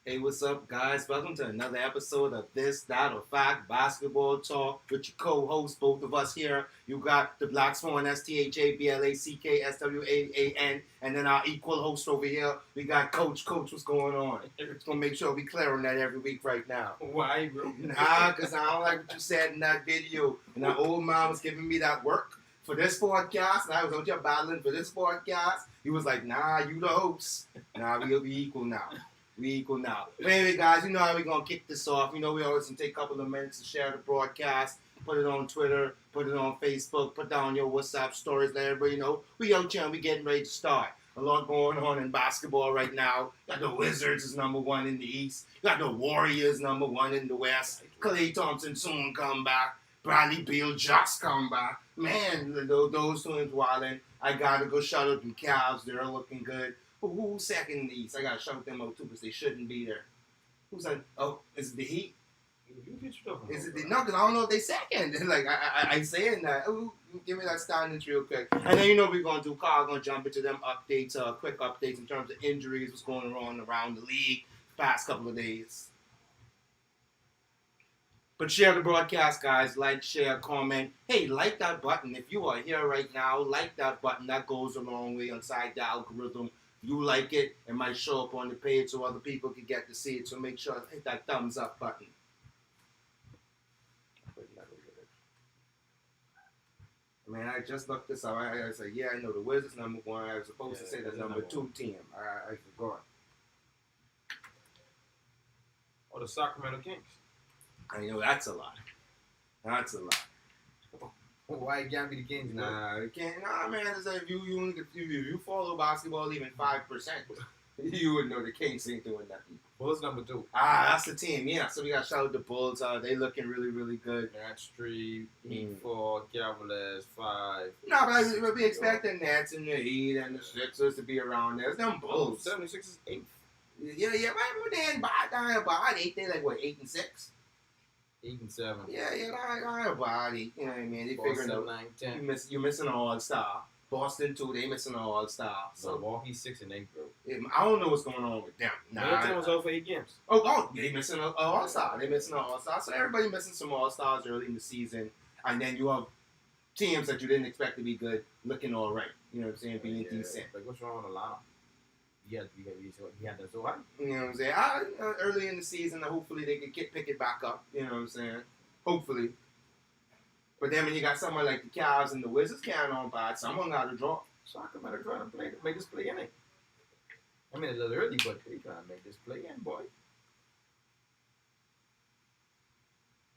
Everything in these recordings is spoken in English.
Hey, what's up, guys? Welcome to another episode of This, That, or Fact Basketball Talk with your co-hosts, both of us here. You got the Black Swan, STHABLACKSWAAN, and then our equal host over here, we got Coach. Coach, what's going on? Just gonna make sure we clear on that every week right now. Why, bro? Nah, because I don't like what you said in that video. And that old man was giving me that work for this podcast, and I was out here battling for this podcast. He was like, nah, you the host. Nah, we'll be equal now. We equal now. But anyway, guys, you know how we're going to kick this off. You know we always can take a couple of minutes to share the broadcast, put it on Twitter, put it on Facebook, put down your WhatsApp stories, let everybody know we out here and we getting ready to start. A lot going on in basketball right now. You got the Wizards is number one in the East. You got the Warriors number one in the West. Klay Thompson soon come back. Bradley Beal just come back. Man, those two is wildin'. I got to go shout out the Cavs. They're looking good. Who's second in the East? I gotta shout them out too because they shouldn't be there. Who's like? Oh, is it the Heat? Is it the no? Because I don't know if they second. Like I saying that. Ooh, give me that standings real quick. And then you know we're gonna do. Carl gonna jump into them updates, quick updates in terms of injuries, what's going on around the league the past couple of days. But share the broadcast, guys. Like, share, comment. Hey, like that button. If you are here right now, like that button. That goes a long way inside the algorithm. You like it, it might show up on the page so other people can get to see it. So make sure to hit that thumbs up button. Man, I just looked this up. I said, yeah, I know the Wizards number one. I was supposed to say the number two team. I forgot. Oh, the Sacramento Kings. I know that's a lot. That's a lot. Why it can't be the Kings? Nah, it can't. Nah, man. It's like if you follow basketball even 5%, you would know the Kings ain't doing nothing. Bulls number two. That's the team. Yeah. So we got to shout out the Bulls. They looking really, really good. Nats 3, Heat 4, Cavaliers 5. No, but we expect the Nets and the Heat and the Sixers to be around there. It's them Bulls. 76 is 8th. Yeah. Right, they ain't about 8. They like what 8 and 6. 8 and 7. Yeah, I about 8. You know what I mean? They figuring out 9, 10. you're missing an all-star. Boston too, they missing an all-star. So Milwaukee 6 and 8, bro. I don't know what's going on with them. Middleton was over for 8 games. Oh, they missing an all-star. They missing an all-star. So everybody missing some all-stars early in the season, and then you have teams that you didn't expect to be good looking all right. You know what I'm saying? Being decent. Like what's wrong with the lineup? He had that so high. You know what I'm saying? Early in the season, hopefully they can pick it back up. You know what I'm saying? Hopefully. But then when you got someone like the Cavs and the Wizards carrying on by, someone got to draw. Sacramento trying to make this play in it. I mean, a little early, but they trying to make this play in, boy.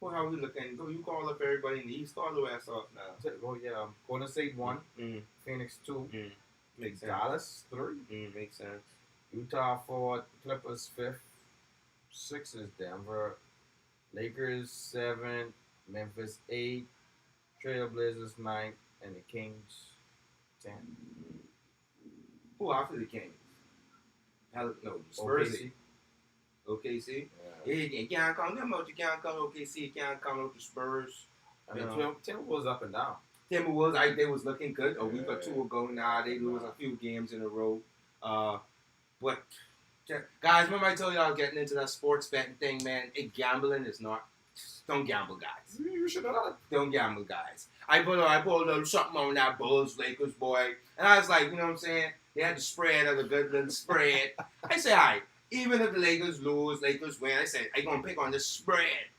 Well, how we looking? Go, you call up everybody in the East. Call the West off now. Oh, yeah. Golden State 1. Phoenix 2. Makes sense. Dallas 3. Makes sense. Utah 4. Clippers 5th. 6 is Denver. Lakers 7. Memphis 8. Trailblazers 9. And the Kings 10. Who after the Kings? No, Spurs. OKC? Yeah, you can't count them out. You can't count OKC. You can't count out the Spurs. I mean, Timberwolves up and down. Timberwolves, they was looking good a week or two ago. Now they lose a few games in a row. But guys, remember I told y'all getting into that sports betting thing, man? Gambling is not. Don't gamble, guys. You should have done it. Don't gamble, guys. I put a little something on that Bulls Lakers boy, and I was like, you know what I'm saying? They had the spread of a good little spread. I said, all right, even if the Lakers lose, Lakers win, I said, I'm going to pick on the spread.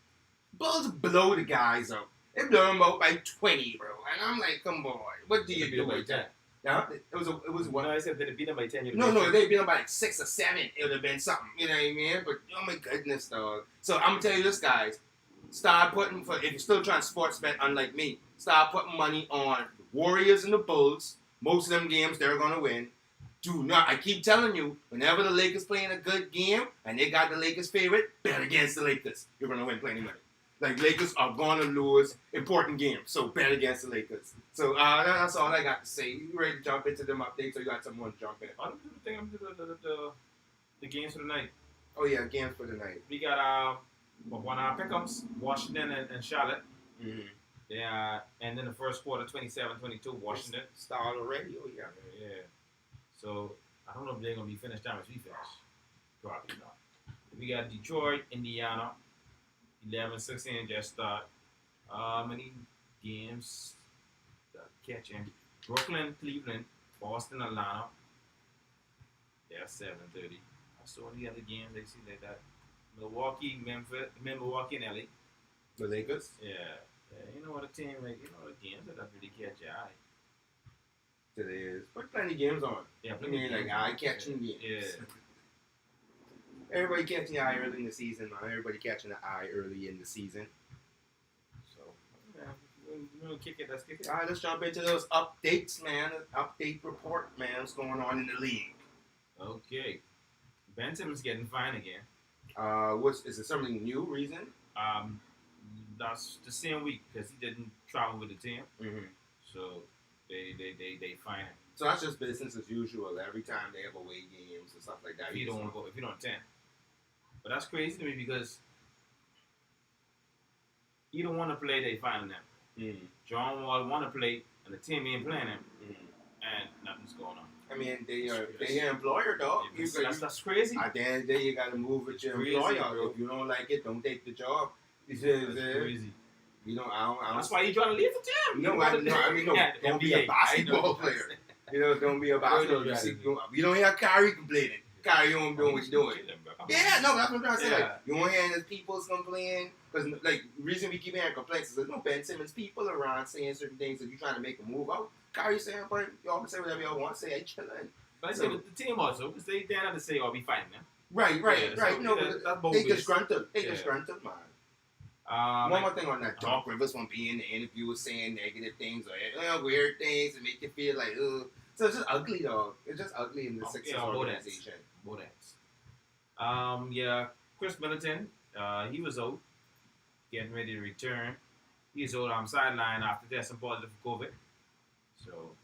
Bulls blow the guys up. They blow them out by 20, bro. And I'm like, come on, what do you do with that? Yeah, it was what? No, I said they beat them by 10. No, they beat them by like 6 or 7. It would have been something, you know what I mean? But oh my goodness, dog. So I'm gonna tell you this, guys. Start putting if you're still trying to sports bet, unlike me, start putting money on the Warriors and the Bulls. Most of them games they're gonna win. Do not. I keep telling you, whenever the Lakers playing a good game and they got the Lakers favorite, bet against the Lakers. You're gonna win plenty of money. Like, Lakers are going to lose important games, so bet against the Lakers. So that's all I got to say. You ready to jump into them updates, or you got someone to jump in? I think I'm doing the games for the night. Oh, yeah, games for the night. We got one of our pickups, Washington and Charlotte. Mm-hmm. Yeah, and then the first quarter, 27-22, Washington. Start already? Oh, yeah. Yeah. So, I don't know if they're going to be finished time as we finish. Probably not. We got Detroit, Indiana, 11-16 just start. Many games that catching. Brooklyn, Cleveland, Boston, Atlanta. They're 7:30. I saw the other games they see like that. Milwaukee, Memphis, Milwaukee and LA. The Lakers. Yeah. You know what a team like, you know the games that really catch your eye. Today is, but plenty games on. Yeah, I mean, like eye catching games. Yeah. Everybody catching the eye early in the season, man. Everybody catching the eye early in the season. So, yeah, we'll kick it. Let's kick it. All right, let's jump into those updates, man. Update report, man. What's going on in the league? Okay. Ben Simmons getting fined again. Is it something new? Reason? That's the same week because he didn't travel with the team, Mm-hmm. so they fine him. So that's just business as usual. Every time they have away games and stuff like that. If you don't go, if you don't attend. But that's crazy to me because you don't want to play, they fine them. Mm-hmm. John Wall want to play, and the team ain't playing him, Mm-hmm. and nothing's going on. I mean, they your employer, dog. That's crazy. At the end of the day, you got to move with your Crazy, employer. bro. If you don't like it, don't take the job. You see what I'm That's saying? crazy. You know, I don't. That's why you trying to leave the team. No, Yeah, don't be a NBA. basketball player. You know, don't be a basketball player. You don't hear Kyrie complaining. Kyrie, you don't doing what you're doing. Yeah, no, that's what I'm trying to say. Yeah. Like, you won't hear there's people's complaining. Because, like, the reason we keep hearing complaints is there's no Ben Simmons people around saying certain things that you're trying to make a move out. Kyrie saying, but y'all can say whatever y'all want to say. I chilling. But I say the team also, because they dare not to say, "Oh, we fighting them." Right. Yeah, right. so No, that's but both they ways. disgruntled. They Yeah. disgruntled, man. One more thing on that. Doc Rivers won't be in the interview was saying negative things or weird things and make you feel like, ugh. So it's just ugly, dog. It's just ugly in the Sixers organization. Both ends. Yeah, Chris Middleton, he was out, getting ready to return. He's out on sideline after testing positive for COVID. So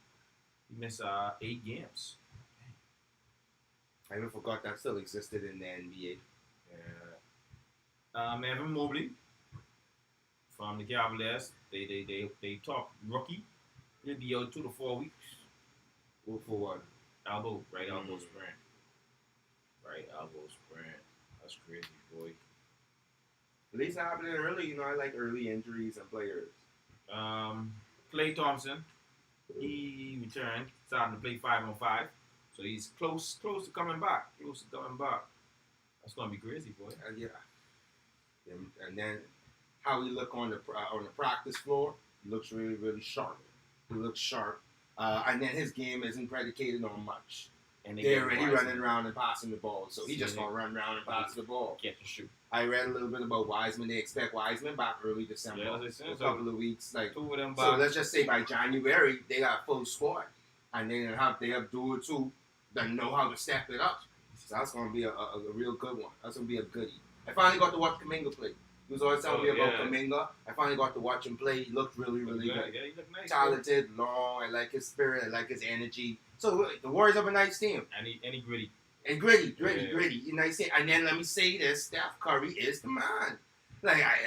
he missed 8 games. I even forgot that still existed in the NBA. Yeah. Evan Mobley from the Cavaliers, they talk rookie. He'll be out 2 to 4 weeks. For what? Right elbow sprain. Right elbow sprain. That's crazy, boy. At least happening early. You know, I like early injuries and players. Klay Thompson, he returned, starting to play 5-on-5. So he's close to coming back. That's gonna be crazy, boy. Yeah. And then how he look on the practice floor, he looks really, really sharp. He looks sharp. And then his game isn't predicated on much. And They're already running around and passing the ball, so he's just gonna run around and pass the ball. Catch and shoot. I read a little bit about Wiseman. They expect Wiseman back early December. Yeah, they said a so. couple of weeks. Like, 2 of them so back. let's just say by January they got full squad, and they have dual two that know how to step it up. So that's gonna be a real good one. That's gonna be a goodie. I finally got to watch Kuminga play. He was always telling me about Kuminga. I finally got to watch him play. He looked really, really good. Yeah, he looked nice. Talented, long. I like his spirit. I like his energy. So the Warriors have a nice team. And he gritty. And gritty. Yeah. You know what I'm saying? And then let me say this, Steph Curry is the man.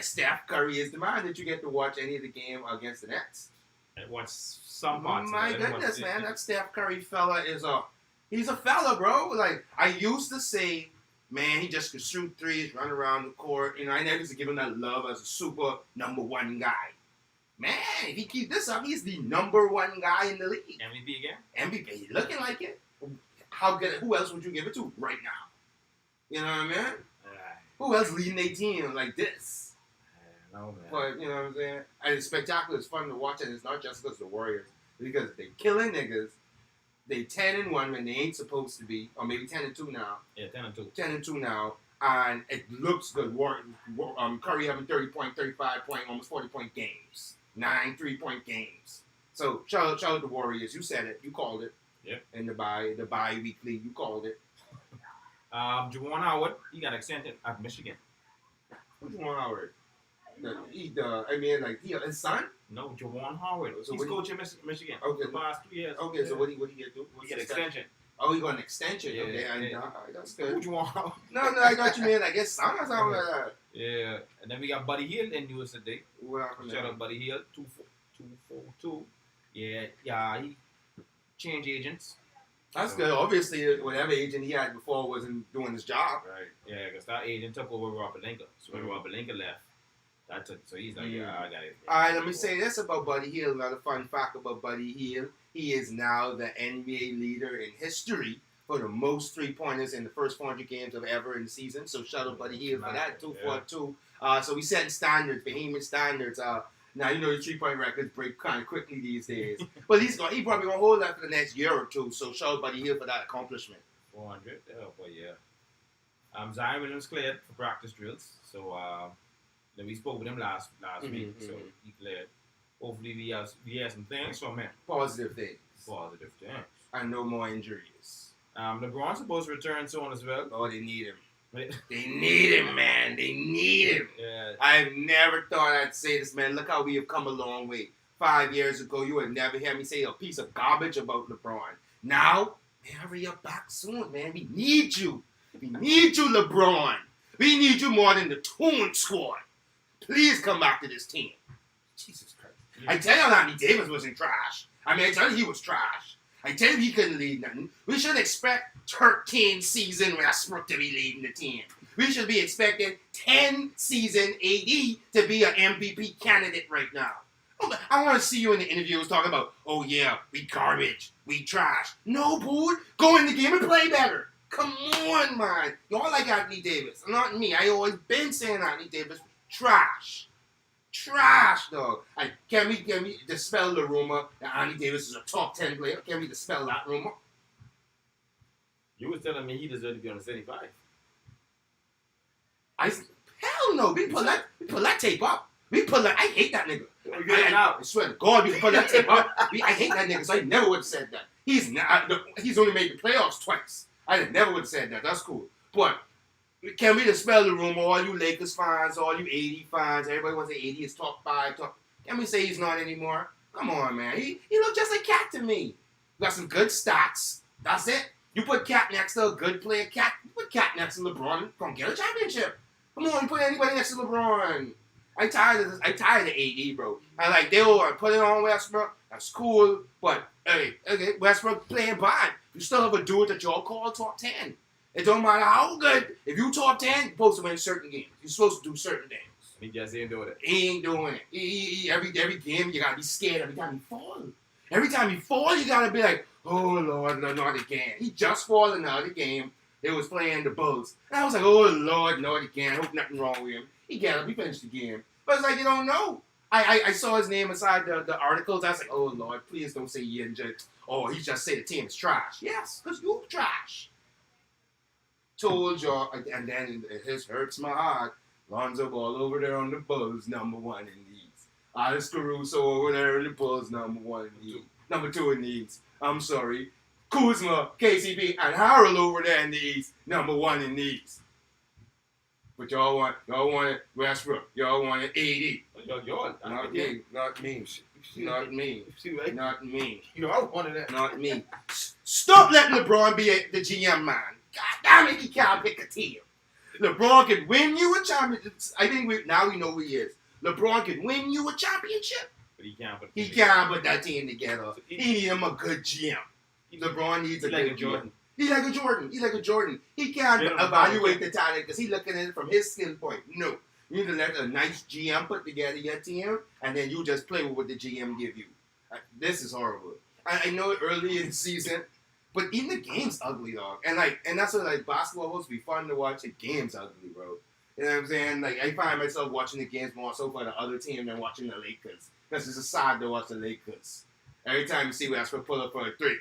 Steph Curry is the man that you get to watch any of the game against the Nets. And watch some parts. My goodness, man. That Steph Curry fella he's a fella, bro. Like, I used to say, man, he just could shoot threes, run around the court. You know, I never used to give him that love as a super number one guy. Man, if he keep this up, he's the number one guy in the league. MVP again? MVP, looking like it. How good? Who else would you give it to right now? You know what I mean? Who else leading a team like this? No, man. But, you know what I'm saying? And it's spectacular. It's fun to watch, and it's not just because the Warriors. Because they killing niggas. They 10-1 when they ain't supposed to be. Or maybe 10-2 now. Yeah, 10-2. 10-2 now. And it looks good. Curry having 30-point, 35-point, almost 40-point games. 9 3-point games. So, shout out the Warriors. You said it. You called it. Yep. In the bi-weekly. You called it. Juwan Howard, he got extended at Michigan. Who's Juwan Howard? His son? No, Juwan Howard. So He's coaching Michigan Okay. the past 2 years. Okay, so what do you get to? He get extension. Oh, he got an extension. Yeah, Okay, yeah. That's good. Juwan Howard. No, I got you, man. I guess son or something like that. Yeah, and then we got Buddy Hield in news today. What happened Shout there? out Buddy Hield, 242. Yeah, he changed agents. That's So- good. Obviously, whatever agent he had before wasn't doing his job. Right. Yeah, because that agent took over Robert Lincoln. So when Robert Lincoln left, so he's like, yeah, I got it. All right, let me say this about Buddy Hield. Another fun fact about Buddy Hield. He is now the NBA leader in history for the most three-pointers in the first 400 games of ever in the season. So shout out Buddy Hield for that, 242. So we setting standards, behemoth standards. Now, you know, the three-point records break kind of quickly these days. But he probably going to hold that for the next year or two. So shout out Buddy Hield for that accomplishment. 400. Oh boy, yeah. Zion Williams cleared for practice drills. So then we spoke with him last week. So he cleared. Hopefully we have some things from him. Positive things. Positive things. And no more injuries. LeBron's supposed to return soon as well. Oh, they need him. They need him, man. They need him. Yeah. I've never thought I'd say this, man. Look how we have come a long way. 5 years ago, you would never hear me say a piece of garbage about LeBron. Now, man, hurry up back soon, man. We need you. We need you, LeBron. We need you more than the Toon Squad. Please come back to this team. Jesus Christ. I tell you, Anthony Davis wasn't trash. I mean, I tell you, he was trash. I tell you, he couldn't lead nothing. We should expect 13 season Westbrook to be leading the team. We should be expecting 10 season AD to be an MVP candidate right now. I want to see you in the interviews talking about, oh yeah, we garbage, we trash. No, dude, go in the game and play better. Come on, man. Y'all like Anthony Davis. Not me. I always been saying Anthony Davis was trash. Trash, dog. Can we dispel the rumor that Anthony Davis is a top 10 player? Can we dispel that rumor? You was telling me he deserved to be on the 75. Hell no. We pull that tape up. I hate that nigga. I swear to God, we pull that tape up. I hate that nigga, so I never would have said that. He's only made the playoffs twice. I never would have said that. That's cool. But can we dispel the rumor? All you Lakers fans, all you 80 fans, everybody wants to say 80 is top 5. Can we say he's not anymore? Come on, man. He looked just like Cat to me. Got some good stats. That's it. You put Cat next to a good player. You put Cat next to LeBron. Gonna get a championship. Come on, you put anybody next to LeBron. I tired of AD, bro. They all put it on Westbrook. That's cool, but okay, Westbrook playing bad. You still have a dude that y'all call top 10. It don't matter how good. If you top 10, you're supposed to win certain games. You're supposed to do certain things. He just ain't doing it. He ain't doing it. Every game, you gotta be scared every time he fall. Every time he fall, you gotta be like, oh Lord, not again. He just fall in another game. They was playing the Bulls. And I was like, oh Lord, not again. Hope nothing wrong with him. He got up, he finished the game. But it's like, you don't know. I saw his name inside the articles. I was like, oh Lord, please don't say he injured. Oh, he just said the team is trash. Yes, because you trash. Told y'all, and then it hurts my heart. Lonzo Ball over there on the Bulls, number 1 in these. Alex Caruso over there in the Bulls, number 1 in these. Number 2 in these. I'm sorry. Kuzma, KCP, and Harold over there in the East, number 1 in these. But y'all wanted Westbrook. Y'all wanted AD. Not me. Not me. Not me. Not me. You all wanted that. Not me. Stop letting LeBron be the GM, man. God damn it, he can't pick a team. LeBron can win you a championship. I think now we know who he is. LeBron can win you a championship. But he can't put that team together. He needs him a good GM. LeBron needs a good Jordan. He's like a Jordan. He can't evaluate the talent because he's looking at it from his skill point. No. You need to let a nice GM put together your team, and then you just play with what the GM give you. This is horrible. I know it early in the season, but even the game's ugly, dog. And that's what basketball supposed to be fun to watch. The game's ugly, bro. You know what I'm saying? I find myself watching the games more so for the other team than watching the Lakers. Because it's a sad to watch the Lakers. Every time you see Westbrook pull up for a 3.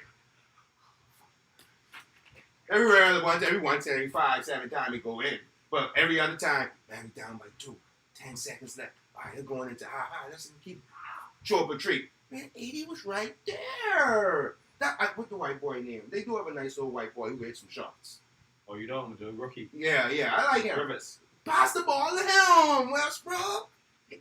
Every 5, 7 times they go in. But every other time, man, we down by 2. 10 seconds left. All right, they're going into high. Let's keep show up a treat. Man, 80 was right there. What's the white boy name? They do have a nice little white boy who hit some shots. Oh, you don't? The rookie. Yeah, I like him. Rivers. Pass the ball to him, Westbrook.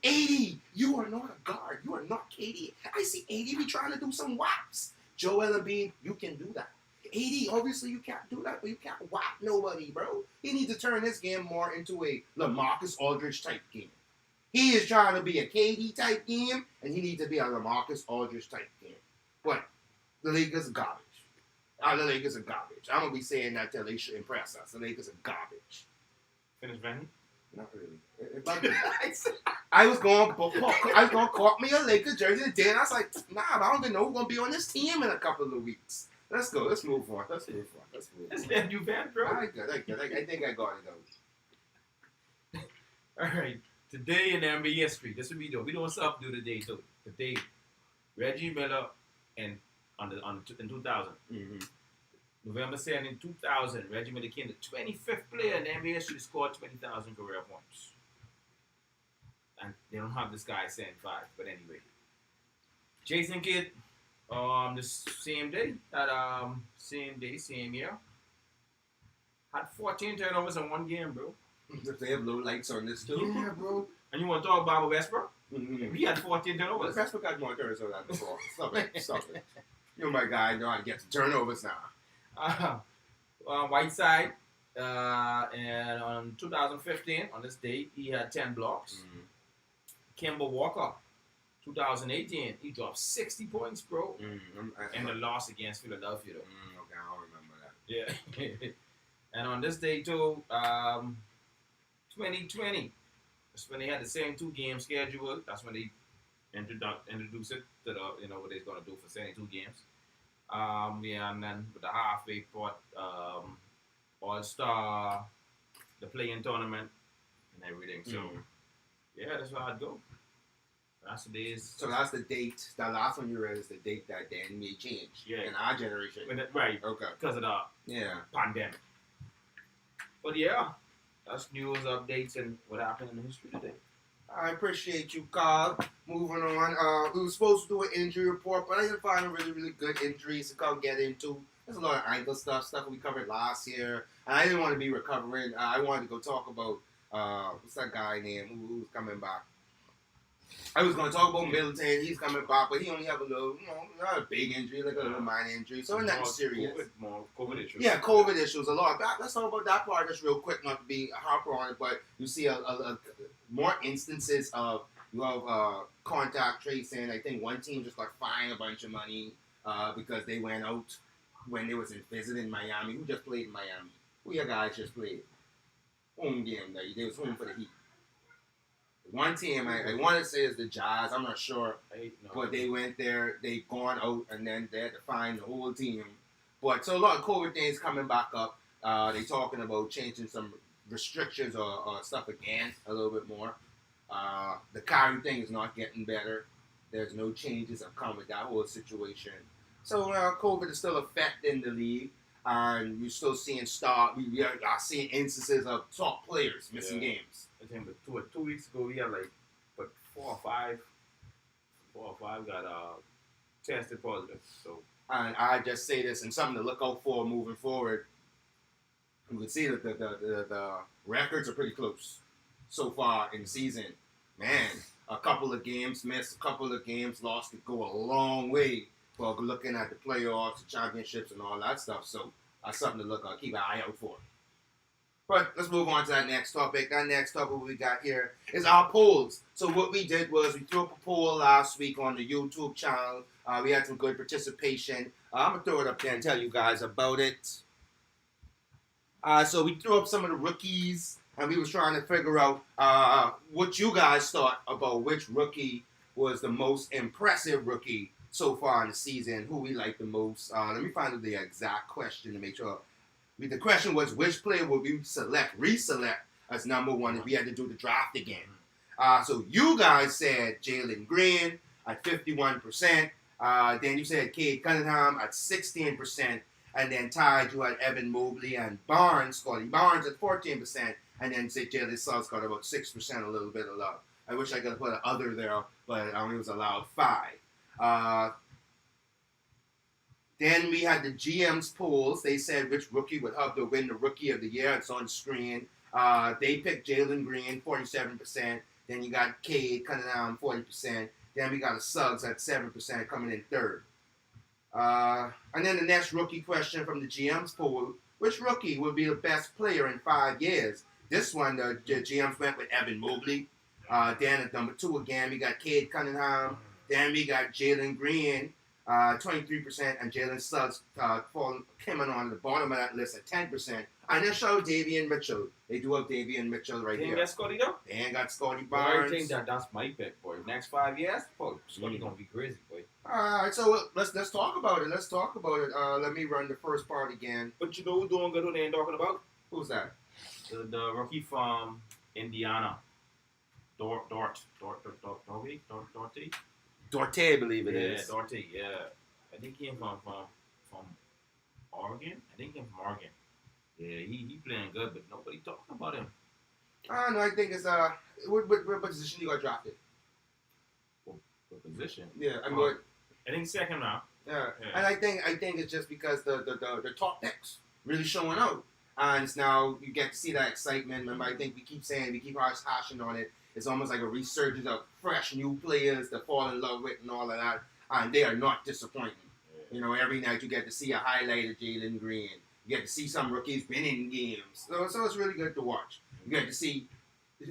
80, you are not a guard. You are not KD. I see 80 be trying to do some whaps. Joel Embiid, you can do that. 80, obviously you can't do that, but you can't whack nobody, bro. He needs to turn this game more into a LaMarcus Aldridge type game. He is trying to be a KD type game, and he needs to be a LaMarcus Aldridge type game. But the league is garbage. The Lakers are garbage. I'm gonna be saying that till they should impress us. The Lakers are garbage. Finish venting. Not really. I was going to caught me a Lakers jersey today, and I was like, nah, but I don't even know who's gonna be on this team in a couple of weeks. Let's go. Let's move on. That's that you vent, bro. I think I got it out. All right. Today in NBA history, this will be doing. We doing something new today too. Today, Reggie Miller and in 2000. Mm-hmm. November 2nd in 2000, Reggie Miller became the 25th player in the NBA history to score 20,000 career points. And they don't have this guy saying 5, but anyway. Jason Kidd, the same day, same year, had 14 turnovers in one game, bro. They have low lights on this too. Yeah, bro. And you want to talk about Westbrook? Mm-hmm. He had 14 turnovers. Westbrook got more turnovers than that before. Stop it. You're my guy. You know how to get the turnovers now. Whiteside, and on 2015, on this date, he had 10 blocks. Mm-hmm. Kemba Walker, 2018, he dropped 60 points, bro. Mm-hmm. And the loss against Philadelphia, though. Okay, I don't remember that. Yeah. And on this day, too, 2020, that's when they had the same 2-game schedule. That's when they introduced it to what they're going to do for 72 games. And then with the halfway point, All-Star, the play-in tournament, and everything. So, yeah, that's how I'd go. That's the days. So that's the date. That last one you read is the date that the NBA changed in our generation. Right. Okay. Because of the pandemic. But yeah, that's news, updates, and what happened in history today. I appreciate you, Carl. Moving on. We were supposed to do an injury report, but I didn't find a really, really good injuries to come get into. There's a lot of ankle stuff we covered last year. And I didn't want to be recovering. I wanted to go talk about, what's that guy name who's coming back? I was going to talk about Middleton. He's coming back, but he only have a little, not a big injury, like a little minor injury. So nothing serious. COVID issues. Yeah, COVID issues a lot. Let's talk about that part just real quick, not to be harper on it, but you see a more instances of contact tracing. I think one team just got fined a bunch of money because they went out when they was visiting Miami. Who just played in Miami? Who your guys just played? Home game. They was home for the Heat. One team, I want to say is the Jazz. I'm not sure. But they went there. They gone out, and then they had to find the whole team. But so a lot of COVID things coming back up. They talking about changing some restrictions or stuff again a little bit more. The Kyrie thing is not getting better. There's no changes that come with that whole situation. So COVID is still affecting the league, and you're still seeing we are seeing instances of top players missing games. I think 2 weeks ago we had like 4 or 5 got tested positive. So, and I just say this and something to look out for moving forward. You can see that the records are pretty close so far in the season. Man, a couple of games missed, a couple of games lost could go a long way for looking at the playoffs, the championships, and all that stuff. So that's something to keep an eye out for. But let's move on to that next topic. That next topic we got here is our polls. So what we did was we threw up a poll last week on the YouTube channel. We had some good participation. I'm going to throw it up there and tell you guys about it. So we threw up some of the rookies, and we was trying to figure out what you guys thought about which rookie was the most impressive rookie so far in the season, who we like the most. Let me find out the exact question to make sure. The question was, which player would we reselect as number one if we had to do the draft again? So you guys said Jalen Green at 51%. Then you said Cade Cunningham at 16%. And then tied, you had Evan Mobley and Scotty Barnes at 14%. And then say Jalen Suggs got about 6%, a little bit of love. I wish I could put an other there, but I only was allowed 5. Then we had the GM's polls. They said which rookie would have to win the Rookie of the Year. It's on the screen. They picked Jalen Green, 47%. Then you got Cade Cunningham, 40%. Then we got a Suggs at 7% coming in third. And then the next rookie question from the GM's poll, which rookie would be the best player in 5 years? This one, the GMs went with Evan Mobley. Then at number 2 again, we got Cade Cunningham. Then we got Jalen Green. 23%, and Jalen Suggs came in on the bottom of that list at 10%. And then show Davian Mitchell. They do have Davian Mitchell right They ain't here. got Scotty though. They ain't got Scotty But I Barnes. think that's my pick, boy. Next 5 years, boy, Scotty gonna be crazy, boy. All right, so let's talk about it. Let's talk about it. Let me run the first part again. But you know who's doing good? Who they ain't talking about? Who's that? The rookie from Indiana, Dorty. Dorte, I believe it Yeah, is. Dorty. Yeah, I think he came from Oregon. I think he came from Oregon. Yeah, he playing good, but nobody talking about him. No, I think it's what position you got drafted? What position? Yeah, I mean, I think second round. yeah. Yeah. And I think it's just because the top picks really showing out, and it's now you get to see that excitement. Remember, I think we keep hashing on it. It's almost like a resurgence of fresh new players to fall in love with and all of that, and they are not disappointing. You know, every night you get to see a highlight of Jalen Green. You get to see some rookies been in games, so it's really good to watch. You get to see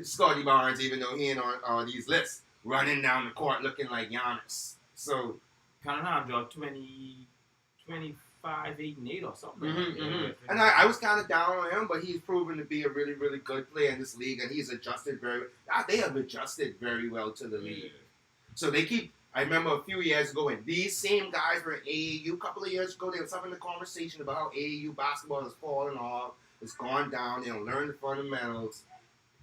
Scotty Barnes, even though he ain't on these lists, running down the court looking like Giannis. So. Kind of now, Joe, 25, 8, and 8 or something. And I was kind of down on him, but he's proven to be a really, really good player in this league, and he's adjusted they have adjusted very well to the league. So they keep, I remember a few years ago, when these same guys were in AAU, a couple of years ago, they were having a conversation about how AAU basketball is falling off, it's gone down, they don't learn the fundamentals.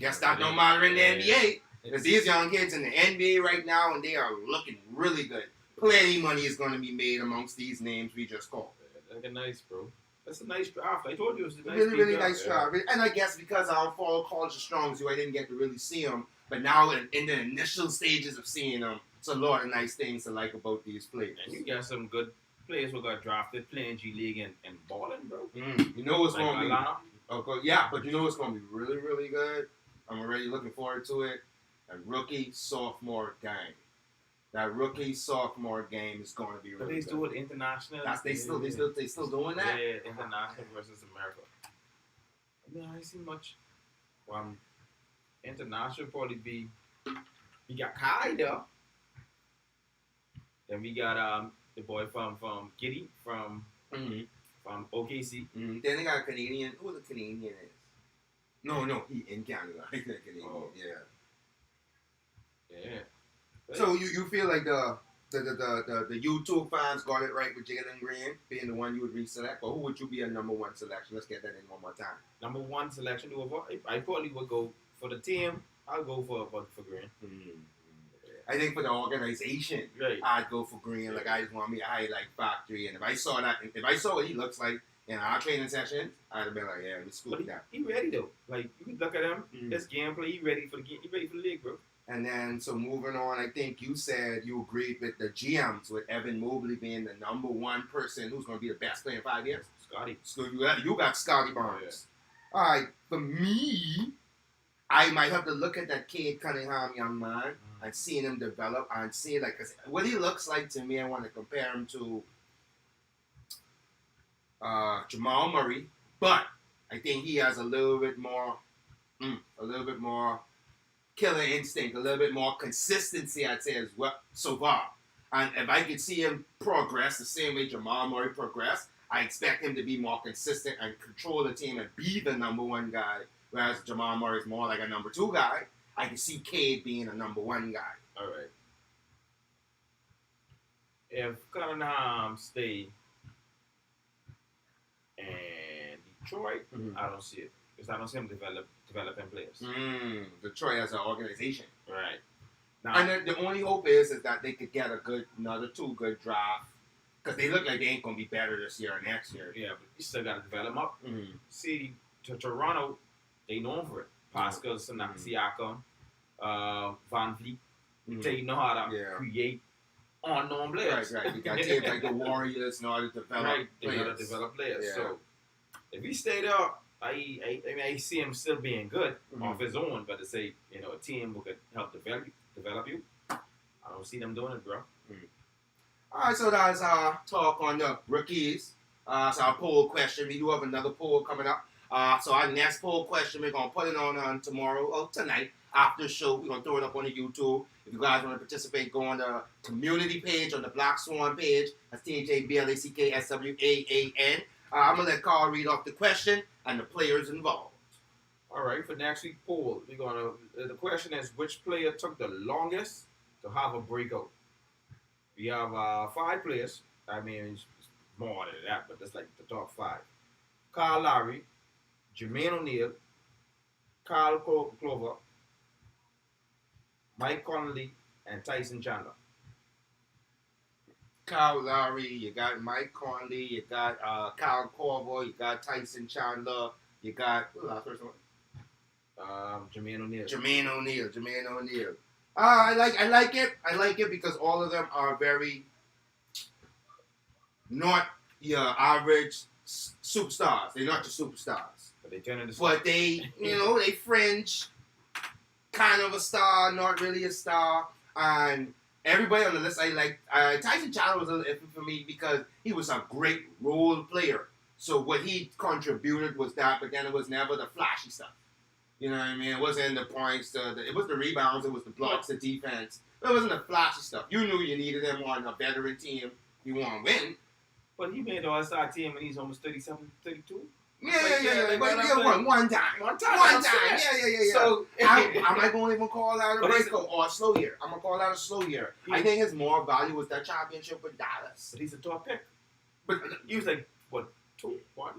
Guess that don't matter in the NBA, because these young kids in the NBA right now, and they are looking really good. Plenty money is going to be made amongst these names we just called. Like a nice, bro. That's a nice draft. I told you it was a nice Really, really draft. nice draft. And I guess because I don't follow college as strong as you, I didn't get to really see them. But now in the initial stages of seeing them, it's a lot of nice things to like about these players. And you got some good players who got drafted playing G League and balling, bro. You know what's Like going to be. Alana. Okay, yeah, but you know what's going to be really, really good? I'm already looking forward to it. A rookie-sophomore game. That rookie-sophomore game is going to be But really they good. do it international. They still doing that? Yeah, international versus America. I mean, I ain't seen much. International probably be. We got Kai there. Then we got the boy from Giddy from OKC. Then they got a Canadian. Who the Canadian is? No, he in Canada. He's a Canadian. Oh. Yeah. Yeah. So you feel like the YouTube fans got it right with Jalen Green being the one you would reselect, or who would you be a number one selection? Let's get that in one more time. Number one selection. I probably would go for the team. I'll go for Green. I think for the organization, Right. I'd go for Green. Like I just want me a highlight factory, and if I saw what he looks like in our training sessions, I'd have been like, yeah, let's scoop But that. he ready though. Like you can look at him. His gameplay. He ready for the game. He ready for the league, bro. And then, so moving on, I think you said you agreed with the GMs, with Evan Mobley being the number one person who's going to be the best player in 5 years. Scotty. So you got Scotty Barnes. All right, for me, I might have to look at that Cade Cunningham young man and seeing him develop and see like, cause what he looks like to me, I want to compare him to Jamal Murray, but I think he has a little bit more killer instinct, a little bit more consistency, I'd say, as well so far. And if I could see him progress the same way Jamal Murray progressed, I expect him to be more consistent and control the team and be the number one guy, whereas Jamal Murray is more like a number two guy. I can see Cade being a number one guy. All right. If Cunningham stay and Detroit, I don't see it. Because I don't see him developing players. Detroit as an organization. Right. Now, And the only hope is that they could get another two good draft. Because they look like they ain't going to be better this year or next year. yeah, but you still got to develop them up. See, to Toronto, they known for it. Pascal, Siakam, Van Vliet. They know how to create unknown players. Right. You got teams like the Warriors in order to develop Right, they players. got to develop players. Yeah. So, if he stayed up, I see him still being good off his own, but to say, a team who could help develop you, I don't see them doing it, bro. All right, so that's our talk on the rookies. So our poll question. We do have another poll coming up. So our next poll question, we're going to put it on tonight. after the show. We're going to throw it up on the YouTube. If you guys want to participate, go on the community page, on the Black Swan page. That's THABLACKSWAAN. I'm going to let Carl read off the question and the players involved. All right, for next week's poll, the question is, which player took the longest to have a breakout? We have 5 players. I mean, it's more than that, but that's like the top 5. Kyle Lowry, Jermaine O'Neal, Kyle Clover, Mike Conley, and Tyson Chandler. Kyle Lowry, you got Mike Conley, you got Kyle Corver, you got Tyson Chandler, you got, who was the last person? Jermaine O'Neal. Jermaine O'Neal. I like it. I like it because all of them are very not your average superstars. They're not your superstars. But they turn into But they, they fringe, kind of a star, not really a star. And everybody on the list, I like. Tyson Chandler was a little iffy for me because he was a great role player. So what he contributed was that, but then it was never the flashy stuff. You know what I mean? It wasn't the points, it was the rebounds, it was the blocks, the defense. But it wasn't the flashy stuff. You knew you needed him on a veteran team. You want to win. But he made the All-Star team and he's almost 37, 32. Yeah. One time. Yeah. So, am I going to even call out a breakout or a slow year? I'm going to call out a slow year. I think his more value was that championship with Dallas. But he's a top pick. But he was like, what, 2, 1?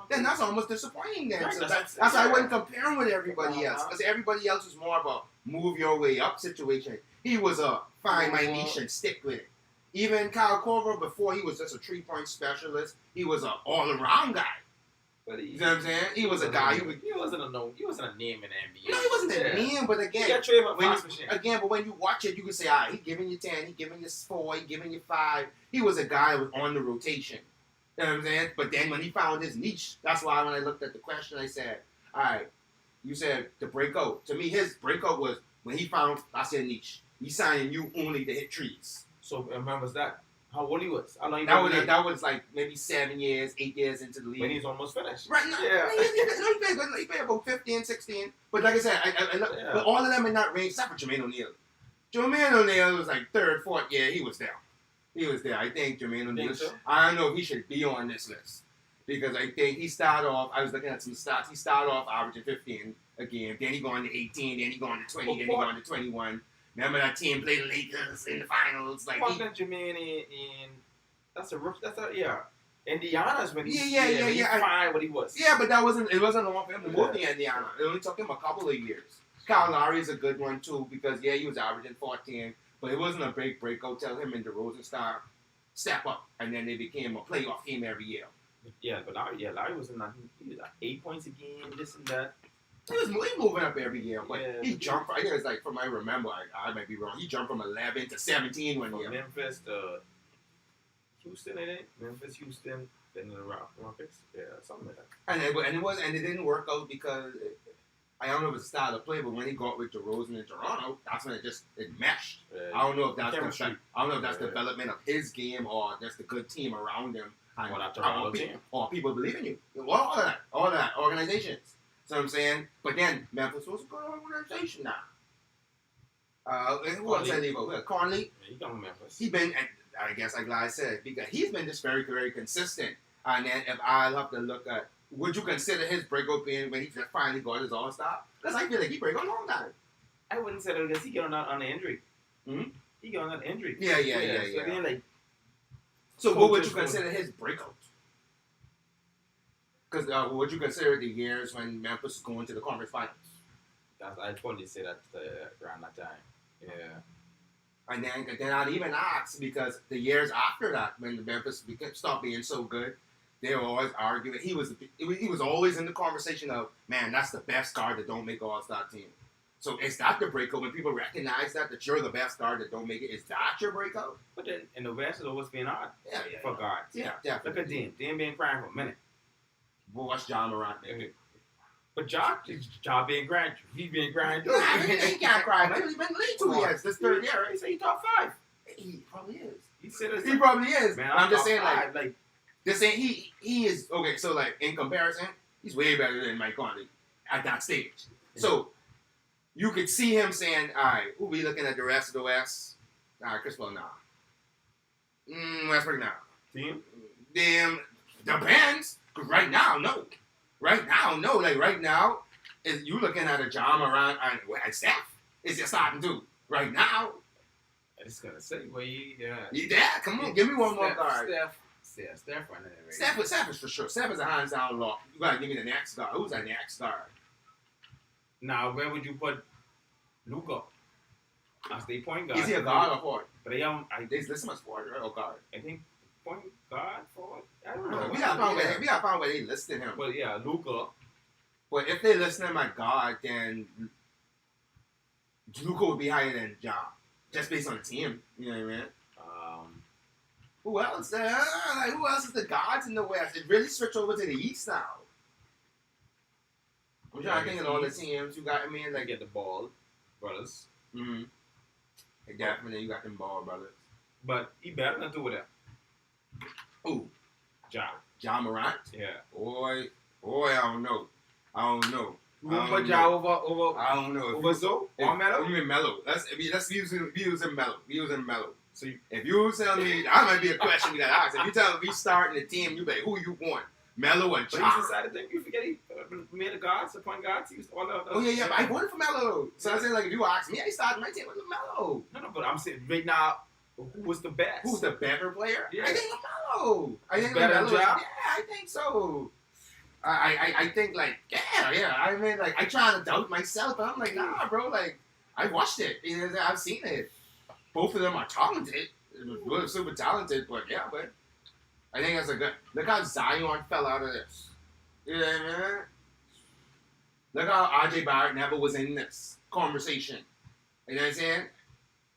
Then that's almost disappointing then. Right, So that's why I wasn't comparing with everybody else. Because everybody else was more of a move your way up situation. He was a find my niche and stick with it. Even Kyle Korver, before he was just a 3-point specialist, he was an all-around guy. But You know what I'm saying? He was a guy. He wasn't a name in the NBA. No, he wasn't a name, but again, but when you watch it, you can say, he giving you 10, he giving you 4, he giving you 5. He was a guy who was on the rotation. You know what I'm saying? But then when he found his niche, that's why when I looked at the question, I said, all right, you said the breakout. To me, his breakout was when he found, I said niche. He signed you only to hit trees. So remember that? How old he was? How long That was like maybe 7 years, 8 years into the league. When he's almost finished. Right now, Yeah. he played about 15, 16. But like I said, but all of them in that range, except for Jermaine O'Neal. Jermaine O'Neal was like 3rd, 4th year. He was there. I think Jermaine O'Neal. So? I don't know if he should be on this list. Because I think he started off, I was looking at some stats, he started off averaging 15 a game. Then he going to 18, then he going to 20, then he going to 21. Remember that team played the Lakers in the finals? Like Jermaine in that's a Indiana's when he fine what he was. Yeah, but it wasn't long for him to move to Indiana. It only took him a couple of years. Kyle Lowry is a good one too because he was averaging 14, but it wasn't a big breakout. Tell him and DeRozan step up, and then they became a playoff team every year. Yeah, but Lowry was in like 8 points a game, this and that. He was moving up every year, but he but jumped. I think it's like from I remember, I might be wrong. He jumped from 11 to 17 one year. Memphis to Houston, I think. Memphis, Houston, then the Rockets. Yeah, something like that. And it didn't work out because I don't know if it's a style of play, but when he got with DeRozan in Toronto, that's when it meshed. I don't know if that's development of his game or just the good team around him. Or people believe in you. All of that organizations. So I'm saying, but then Memphis was a good organization now. Who else I leave out? Conley. Yeah, he come from Memphis. He's been, I guess, like I said, because he's been just very, very consistent. And then if I'll have to look at, would you consider his breakout being when he just finally got his All-Star? Because I feel like he break a long time. I wouldn't say that because he got on the injury. Mm-hmm. He got on the injury. Yeah. So what would you consider his breakout? Because would you consider the years when Memphis was going to the conference finals? I'd probably say that around that time. Yeah. And then I'd even ask because the years after that, when the Memphis stopped being so good, they were always arguing. He was always in the conversation of, man, that's the best guard that don't make All-Star team. So is that the breakout when people recognize that you're the best guard that don't make it? Is that your breakout? But then in the West, it's always been hard for guards. Yeah, definitely. Look at Dean. Dean been crying for a minute. Well, what's John Morant? But John being grind. He been grinding. Nah, he can't cry. Man. He's been in the league 2 years. This 3rd year. He said he top 5. He probably is. He probably is. Man, I'm just saying, like just saying he is okay. So like in comparison, he's way better than Mike Conley at that stage. So you could see him saying, all right, we'll be looking at the rest of the West. All right, Chris Paul, nah. Westbrook, nah. Team? Damn, depends. 'Cause right now, no. Right now, no. Like, right now, is you looking at a John Morant and Steph. Is your starting two. Right now. I just gotta say, well, yeah. You there? Come on, give me one more guard. Steph running it right Steph is for sure. Steph is a hands down lock. You gotta give me the next guard. Who's that next guard? Now, where would you put Luka as the point guard? Is he a guard or forward? But This is much forward, right? Or guard? I think point guard forward. I don't No, know. we gotta find where they listed him. But yeah, Luka. But if they listen him at guard, then Luka would be higher than John. Just based on the team. You know what I mean? Who else? Who else is the guards in the West? It really switch over to the East now. I'm trying to think of all the teams you got. I mean, like Get the ball, brothers. mm-hmm. Like definitely you got them ball brothers. But he better than do that. Ooh, Ja. John Morant. Yeah. Boy, I don't know. Who put Ja over I don't know. over Zoe? Or Melo? You mean Melo? Let's use him Melo. Melo. So you, If you tell me, that might be a question you gotta ask. If you tell me starting the team, you be like, who you want? Melo and but Ja? he's decided that you forget he made the guards, the point guards. He used all the. Oh yeah, but I voted for Melo. So I said, like, if you ask me, I started my team with Melo. No, but I'm saying right now, who was the best? Who's the better player? Yeah. I think Melo. I think Better Melo. than Ja? Yeah, I think so. I think like yeah. I mean like I try to doubt myself, but I'm like nah, bro. Like I watched it. You know, I've seen it. Both of them are talented. They're super talented, but yeah, but I think that's a good. Look how Zion fell out of this. You know what I mean? Look how RJ Barrett never was in this conversation. You know what I'm saying?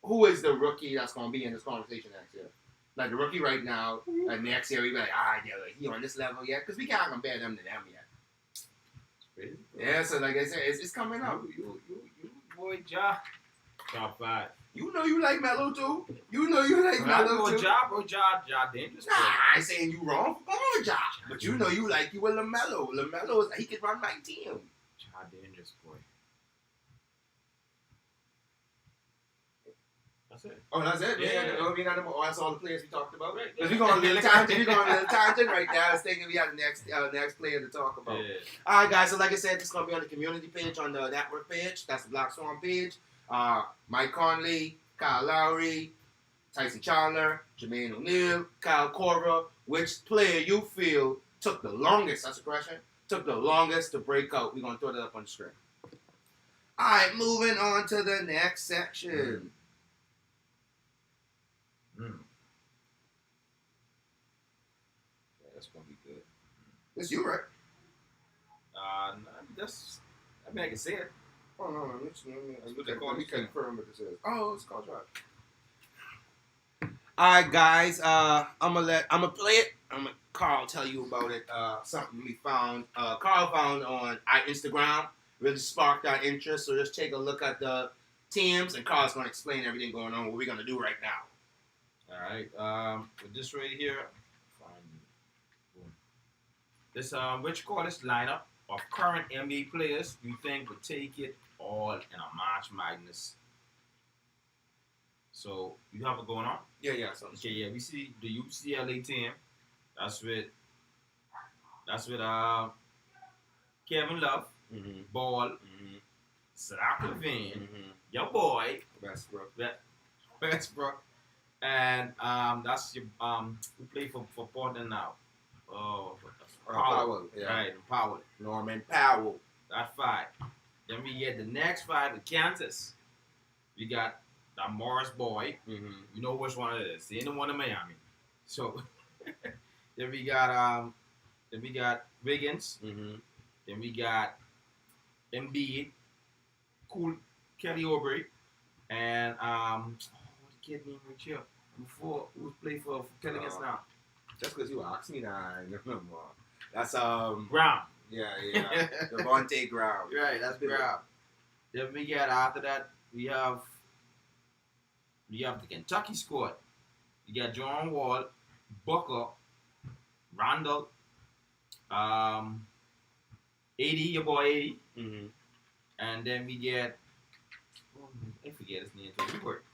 Who is the rookie that's going to be in this conversation next year? Like the rookie right now, and next year we be like, yeah, like, he on this level yet? Because we can't compare them to them yet. Crazy, Yeah, so like I said, it's coming up. You, boy, Ja. Top 5. You know you like Melo too. You know you like Melo too. Ja, dangerous. Nah, I ain't saying you wrong for going with Ja. But you know you like you with LaMelo. LaMelo, he could run my team. Ja, dangerous, boy. That's it. Oh, that's it? Yeah. That's all the players we talked about? Right. Because we're going to a little tangent right now. I was thinking we had the next player to talk about. Yeah. All right, guys. So like I said, this is going to be on the community page, on the network page. That's the Black Swan page. Mike Conley, Kyle Lowry, Tyson Chandler, Jermaine O'Neal, Kyle Korver. Which player you feel took the longest, that's a question, took the longest to break out? We're going to throw that up on the screen. All right, moving on to the next section. Yeah, that's gonna be good. It's you, right? That's. I mean, I can say it. Oh, no. Let me confirm what this is. Oh, it's called right. All right, guys. I'm gonna play it. I'm gonna Carl tell you about it. Something we found. Carl found on our Instagram. Really sparked our interest. So just take a look at the teams, and Carl's gonna explain everything going on. What we're gonna do right now. All right. With this right here, this what you call this lineup of current NBA players you think would take it all in a March Madness. So you have it going on? Yeah. So Okay, yeah. We see the UCLA team. That's with Kevin Love, Ball, Zach LaVine, your boy Westbrook. And that's your who play for Portland now. Powell. Yeah. Right, Powell. Norman Powell. That's 5. Then we get the next 5 with Kansas. We got the Morris boy. You know which one it is. He ain't the one in Miami. So then we got Wiggins. Then we got Embiid, Cool Kelly Oubre, and what the kid name right here before who played for Pelicans now? Just because you asked me that, I remember. That's Brown. Yeah. Devontae Graham. Right, that's Brown. Then we got after that we have the Kentucky squad. You got John Wall, Booker, Randall, 80, your boy 80. And then we get I forget his name. He worked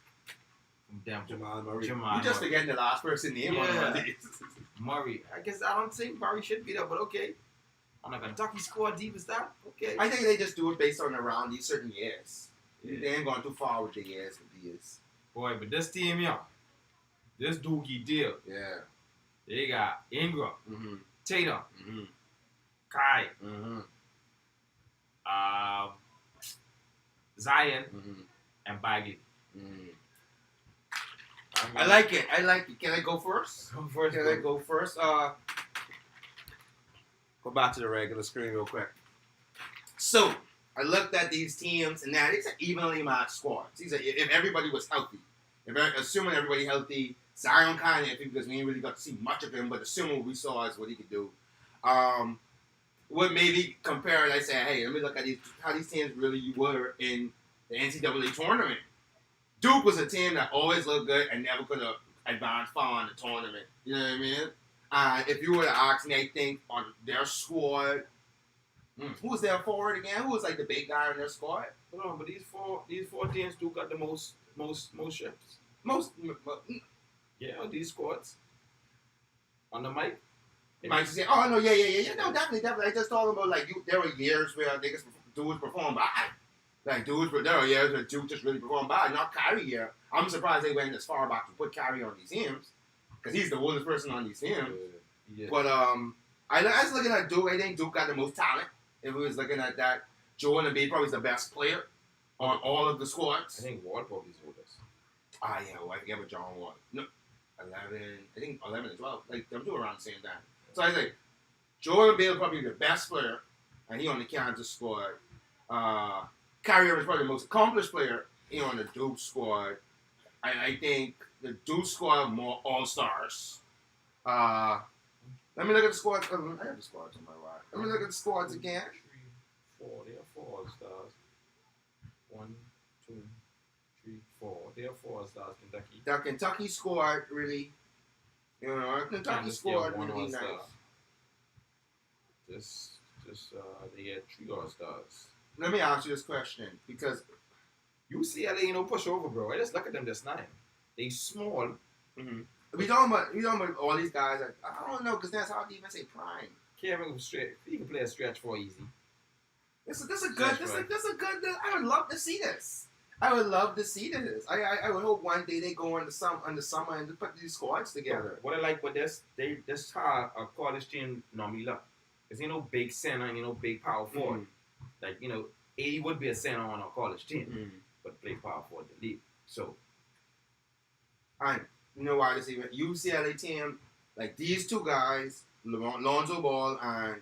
from Denver. Jamal Murray. Jamal You just Murray. forgetting the last person name on Yeah. the list. Murray. I guess I don't think Murray should be there, but okay. On a Kentucky squad deep as that, okay. I think they just do it based on around these certain years. Yeah. They ain't going too far with the years with these. Boy, but this team, yeah, this Doogie deal, Yeah. they got Ingram, Mm-hmm. Tatum, Mm-hmm. Kai, Mm-hmm. Zion, Mm-hmm. and Bagley. Mm-hmm. I like it. Can I go first? Go first, Can bro. I go first? Go back to the regular screen real quick. So I looked at these teams, and now these are evenly matched squads. These are if everybody was healthy. Assuming everybody healthy, Zion kind of because we didn't really got to see much of him, but assuming what we saw is what he could do. Would maybe compare it. I say, hey, let me look at how these teams really were in the NCAA tournament. Duke was a team that always looked good and never could have advanced far in the tournament. You know what I mean? If you were to ask me, I think on their squad, who was their forward again? Who was like the big guy on their squad? Hold on, but these four teams do got the most ships. Yeah, these squads. On the mic. Might say, oh no, yeah. No, definitely. I just talking about like there were years where niggas dudes performed bad. Like there were years where dudes just really performed bad. Not Kyrie year. I'm surprised they went as far back to put Kyrie on these teams because he's the oldest person on these teams. Yeah. But I was looking at Duke. I think Duke got the most talent. If we was looking at that, Joel Embiid probably is the best player on all of the squads. I think Ward probably is the oldest. Yeah, well, I forget what John was. No, 11. I think 11 and 12. Like them two around the same time. So I think Joel Embiid probably the best player, and he on the Kansas squad. Kyrie Irving is probably the most accomplished player. He on the Duke squad. I think the Duke squad have more all stars. Let me look at the squads. I have the squads on my right. Let me look at the squads again. 3, 4. There are 4 All-Stars. 1, 2, 3, 4. There are 4 All-Stars. Kentucky. The Kentucky squad really, Kentucky Kansas, squad yeah, 1 really All-Star. nice. They had 3 All-Stars. Let me ask you this question because UCLA, push over, bro. I just look at them just now. They small. we talking about all these guys. Like, I don't know because that's hard to even say prime. Kevin was straight. He can play a stretch 4 easy. This is a good. I would love to see this. I would love to see this. I would hope one day they go in the summer and put these squads together. What I like with this, this how a college team normally look. There's no big center and no big power forward. Like, 80 would be a center on a college team, but play power forward the league. So, You know why this even UCLA team, like these two guys, Lonzo Ball and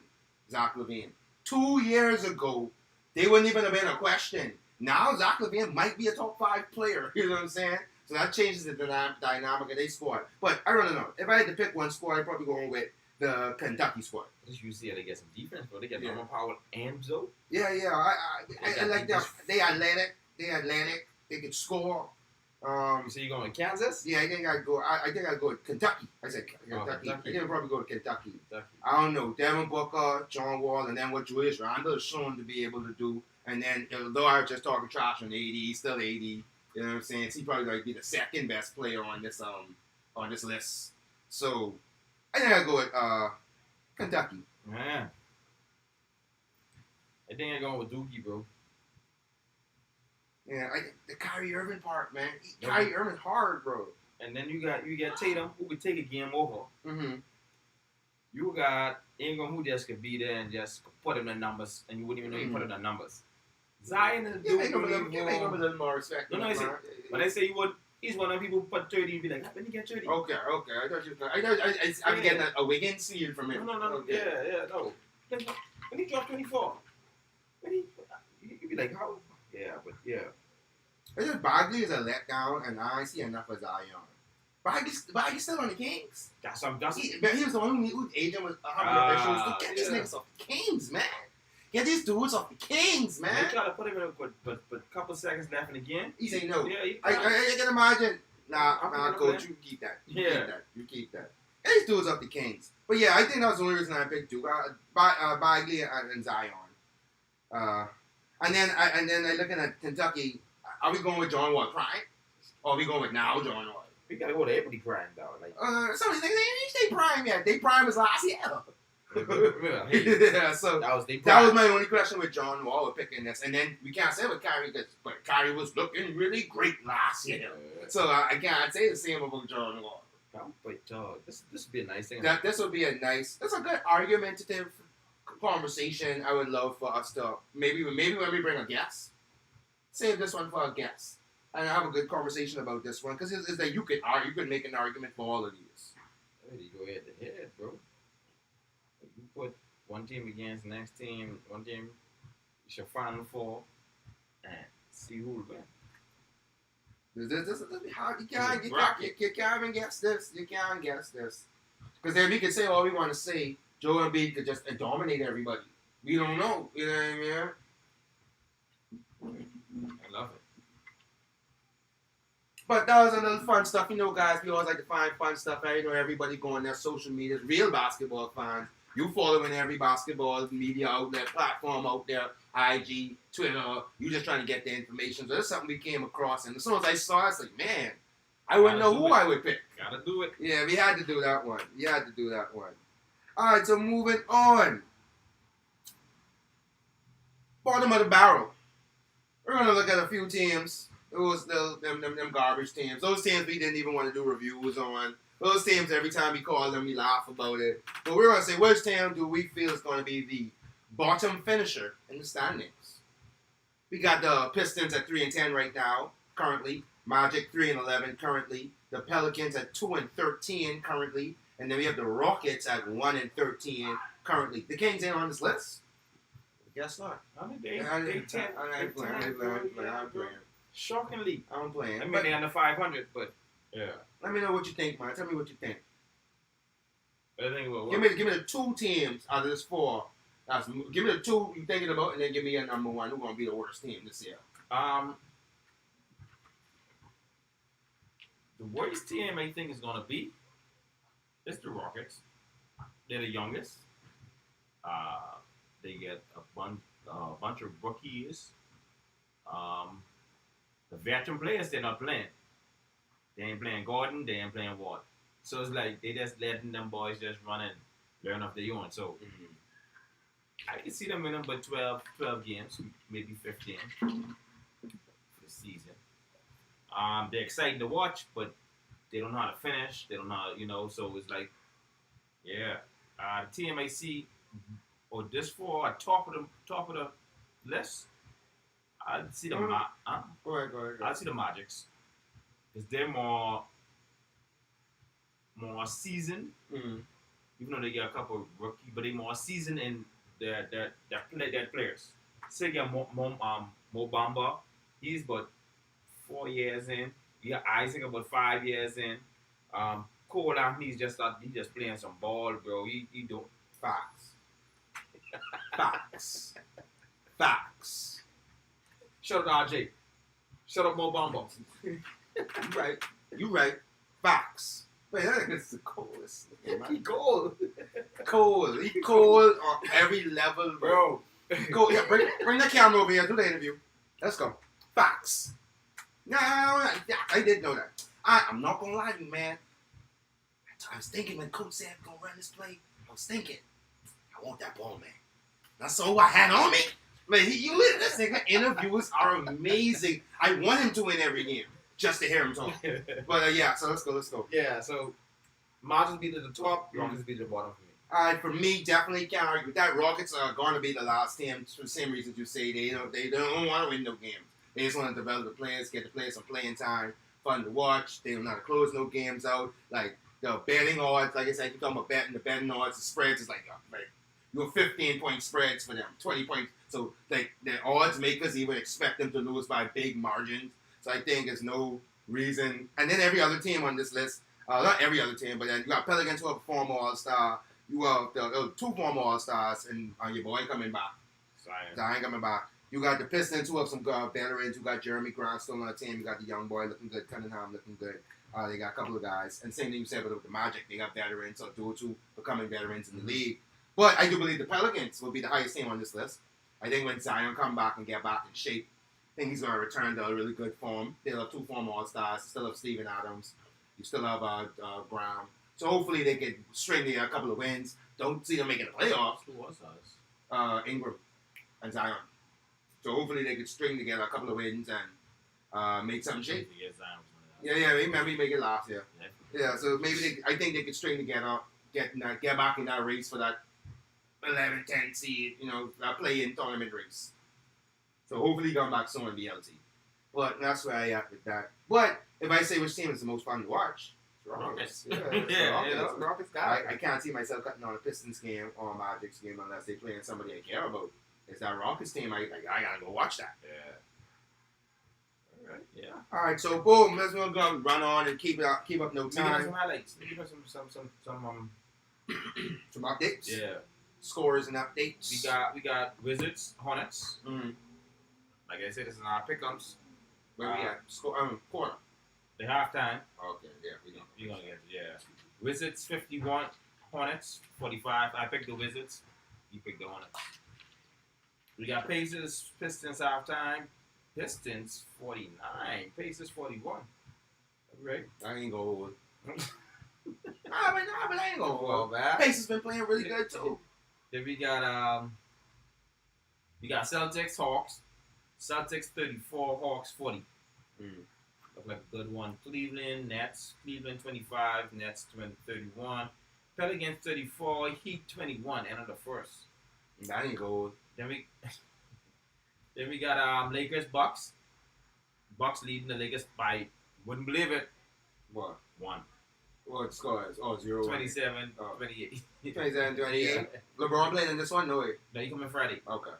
Zach LaVine. 2 years ago, they wouldn't even have been a question. Now Zach LaVine might be a top 5 player. You know what I'm saying? So that changes the dynamic of their squad. But I don't know. If I had to pick one squad, I'd probably go with the Kentucky squad. just UCLA get some defense, bro. They get Yeah. normal power and Zoe. Yeah. I like that. They athletic. They can score. So you going with Kansas? Yeah, I think I'd go with Kentucky. I said Kentucky. Kentucky. I think I'd probably go to Kentucky. Kentucky. I don't know. Devin Booker, John Wall, and then what Julius Randle is shown to be able to do. And then, although I was just talking trash on 80, he's still 80. You know what I'm saying? He's probably going to be the second best player on this list. So, I think I'd go with Kentucky. Man. I think I'm going with Dookie, bro. Yeah, the Kyrie Irving part, man. Yeah. Kyrie Irving's hard, bro. And then you got Tatum, who could take a game over. Mm-hmm. You got Ingram, who just could be there and just put him the numbers, and you wouldn't even know he put him the numbers. Zion is Give Ingram a little more respect. No, but I say he would. He's one of the people who put 30 and be like, when you get 30? Okay. I thought you were I'm getting a Wiggins feel from him. No. Okay. Yeah, no. When he dropped 24, you'd be like, how? Yeah, but yeah. I think Bagley is a letdown, and I see enough of Zion. Bagley's still on the Kings. He was the one whose agent was having issues. To get these niggas off the Kings, man. Get these dudes off the Kings, man. They try to put him in, but a couple seconds left in the game. He say no. Yeah, I can imagine. Nah, I'm coach, you keep that. Yeah. You keep that. Get these dudes off the Kings. But yeah, I think that was the only reason I picked Duke. Bagley and Zion. And then I looking at Kentucky. Are we going with John Wall prime? Or are we going with now John Wall? We gotta go to everybody prime though. Like, Some of these niggas ain't they prime yet. They prime was last year. hey, Yeah, so that was that was my only question with John Wall with picking this. And then we can't say with Kyrie, but Kyrie was looking really great last year. So I can't say the same about John Wall. But this would be a nice thing. This would be a good argumentative conversation. I would love for us to maybe when we bring a guest, save this one for a guest, and have a good conversation about this one because it's that you could make an argument for all of these. Hey, you go head to head, bro. You put one team against the next team, one team, it's your final four, and see who will win. This is hard. You can't even guess this. You can't guess this. Because then we could say all we want to say. Joel Embiid could just dominate everybody. We don't know. You know what I mean? I love it. But that was a little fun stuff. You know, guys, we always like to find fun stuff. You know, everybody going their social media. Real basketball fans. You following every basketball media outlet, platform out there, IG, Twitter. You just trying to get the information. So that's something we came across. And as soon as I saw it, I was like, man, I wouldn't know who I would pick. Gotta do it. Yeah, we had to do that one. All right, so moving on. Bottom of the barrel. We're going to look at a few teams. It was them garbage teams. Those teams we didn't even want to do reviews on. Those teams, every time we call them, we laugh about it. But we're going to say, which team do we feel is going to be the bottom finisher in the standings? We got the Pistons at 3-10 right now, currently. Magic 3-11 currently. The Pelicans at 2-13 currently. And then we have the Rockets at 1-13 currently. The Kings ain't on this list? Guess not. I mean, they I'm playing. Shockingly. I'm playing. I mean, they're under 500, but yeah. Let me know what you think, man. Tell me what you think. I think Give me the two teams out of this four. Give me the two you thinking about, and then give me a number one. Who's gonna be the worst team this year? The worst team I think is gonna be is the Rockets. They're the youngest. They get a bunch of rookies. The veteran players, they're not playing. They ain't playing Gordon. They ain't playing Ward. So it's like they just letting them boys just run and learn off their own. So I can see them winning by 12 games, maybe 15 for the season. They're exciting to watch, but they don't know how to finish. They don't know how, so it's like, yeah. The team I see, or this four are top of the list. I'd see the Go ahead. I'd see the Magics. Because they're more seasoned. Even though they get a couple of rookies, but they're more seasoned in their players. Say you got Mo Bamba, he's about 4 years in. You got Isaac about 5 years in. Cole Anthony's just playing some ball, bro. He do Facts. Shut up, RJ. Shut up, Mo Bamba. You right. Facts. Wait, that is the coolest. He cold. He cold on every level, Bro. Go, yeah, bring the camera over here. Do the interview. Let's go. Facts. No, I did know that. I'm not gonna lie to you, man. I was thinking when Coach said gonna run this play, I was thinking, I want that ball, man. That's all I had on me. Man, this nigga interviews are amazing. I want him to win every game just to hear him talk. But yeah, so let's go. Yeah, so Magic be to the top, Rockets be to the bottom for me. All right, for me, definitely can't argue with that. Rockets are going to be the last team for the same reasons you say. They don't want to win no games. They just want to develop the players, get the players some playing time, fun to watch. They don't know how to close no games out. Like the betting odds, like I said, you're talking about the betting odds, the spreads is like you have 15-point spreads for them, 20 points. So like the odds makers even expect them to lose by big margins. So I think there's no reason. And then every other team on this list, not every other team, but then you got Pelicans who have a former All-Star. You have the two former All-Stars and your boy coming back. Zion coming back. You got the Pistons who have some veterans. You got Jeremy Grant still on the team. You got the young boy looking good. Cunningham looking good. They got a couple of guys. And same thing you said with the Magic. They got veterans. So those two becoming veterans in the league. But I do believe the Pelicans will be the highest team on this list. I think when Zion come back and get back in shape, think he's going to return to a really good form. They'll have 2 former All-Stars. Still have Steven Adams. You still have Brown. So hopefully they can string together a couple of wins. Don't see them making the playoffs. Who was us? Ingram and Zion. So hopefully they could string together a couple of wins and make something shake. Yeah, remember he made it last year. Yeah, so maybe I think they could string together, get back in that race for that 11-10 seed, that play-in tournament race. So hopefully he come back soon in BLT. But that's where I at with that. But if I say which team is the most fun to watch, it's Rockets. Yeah, Rockets guy. I can't see myself cutting on a Pistons game or a Magic's game unless they're playing somebody I care about. It's that Rockets team. I gotta go watch that. Yeah. All right. Yeah. All right, so boom, let's go run on and keep up no Give us time. some highlights. Give us Some updates. Yeah. Scores and updates. We got Wizards, Hornets. Mm-hmm. Like I said, this is our pickups. Where we at? Quarter. The halftime. Okay, yeah, we go. You're gonna get Wizards 51, Hornets 45. I picked the Wizards. You picked the Hornets. We got Pacers, Pistons halftime. Pistons 49, Pacers 41. Right? I ain't gonna hold. but I ain't gonna hold. Well, Pacers been playing really good too. Then we got Celtics, Hawks. Celtics 34, Hawks 40. Look like a good one. Cleveland, Nets. Cleveland 25, Nets 31. Pelicans 34, Heat 21. End of the first. I ain't gonna hold. Then we got Lakers, Bucks. Bucks leading the Lakers by, wouldn't believe it, What? 1. What score is? 0. 27, Oh. 28. 27, 28. Yeah. LeBron playing in this one? No way. Now you coming Friday. Okay.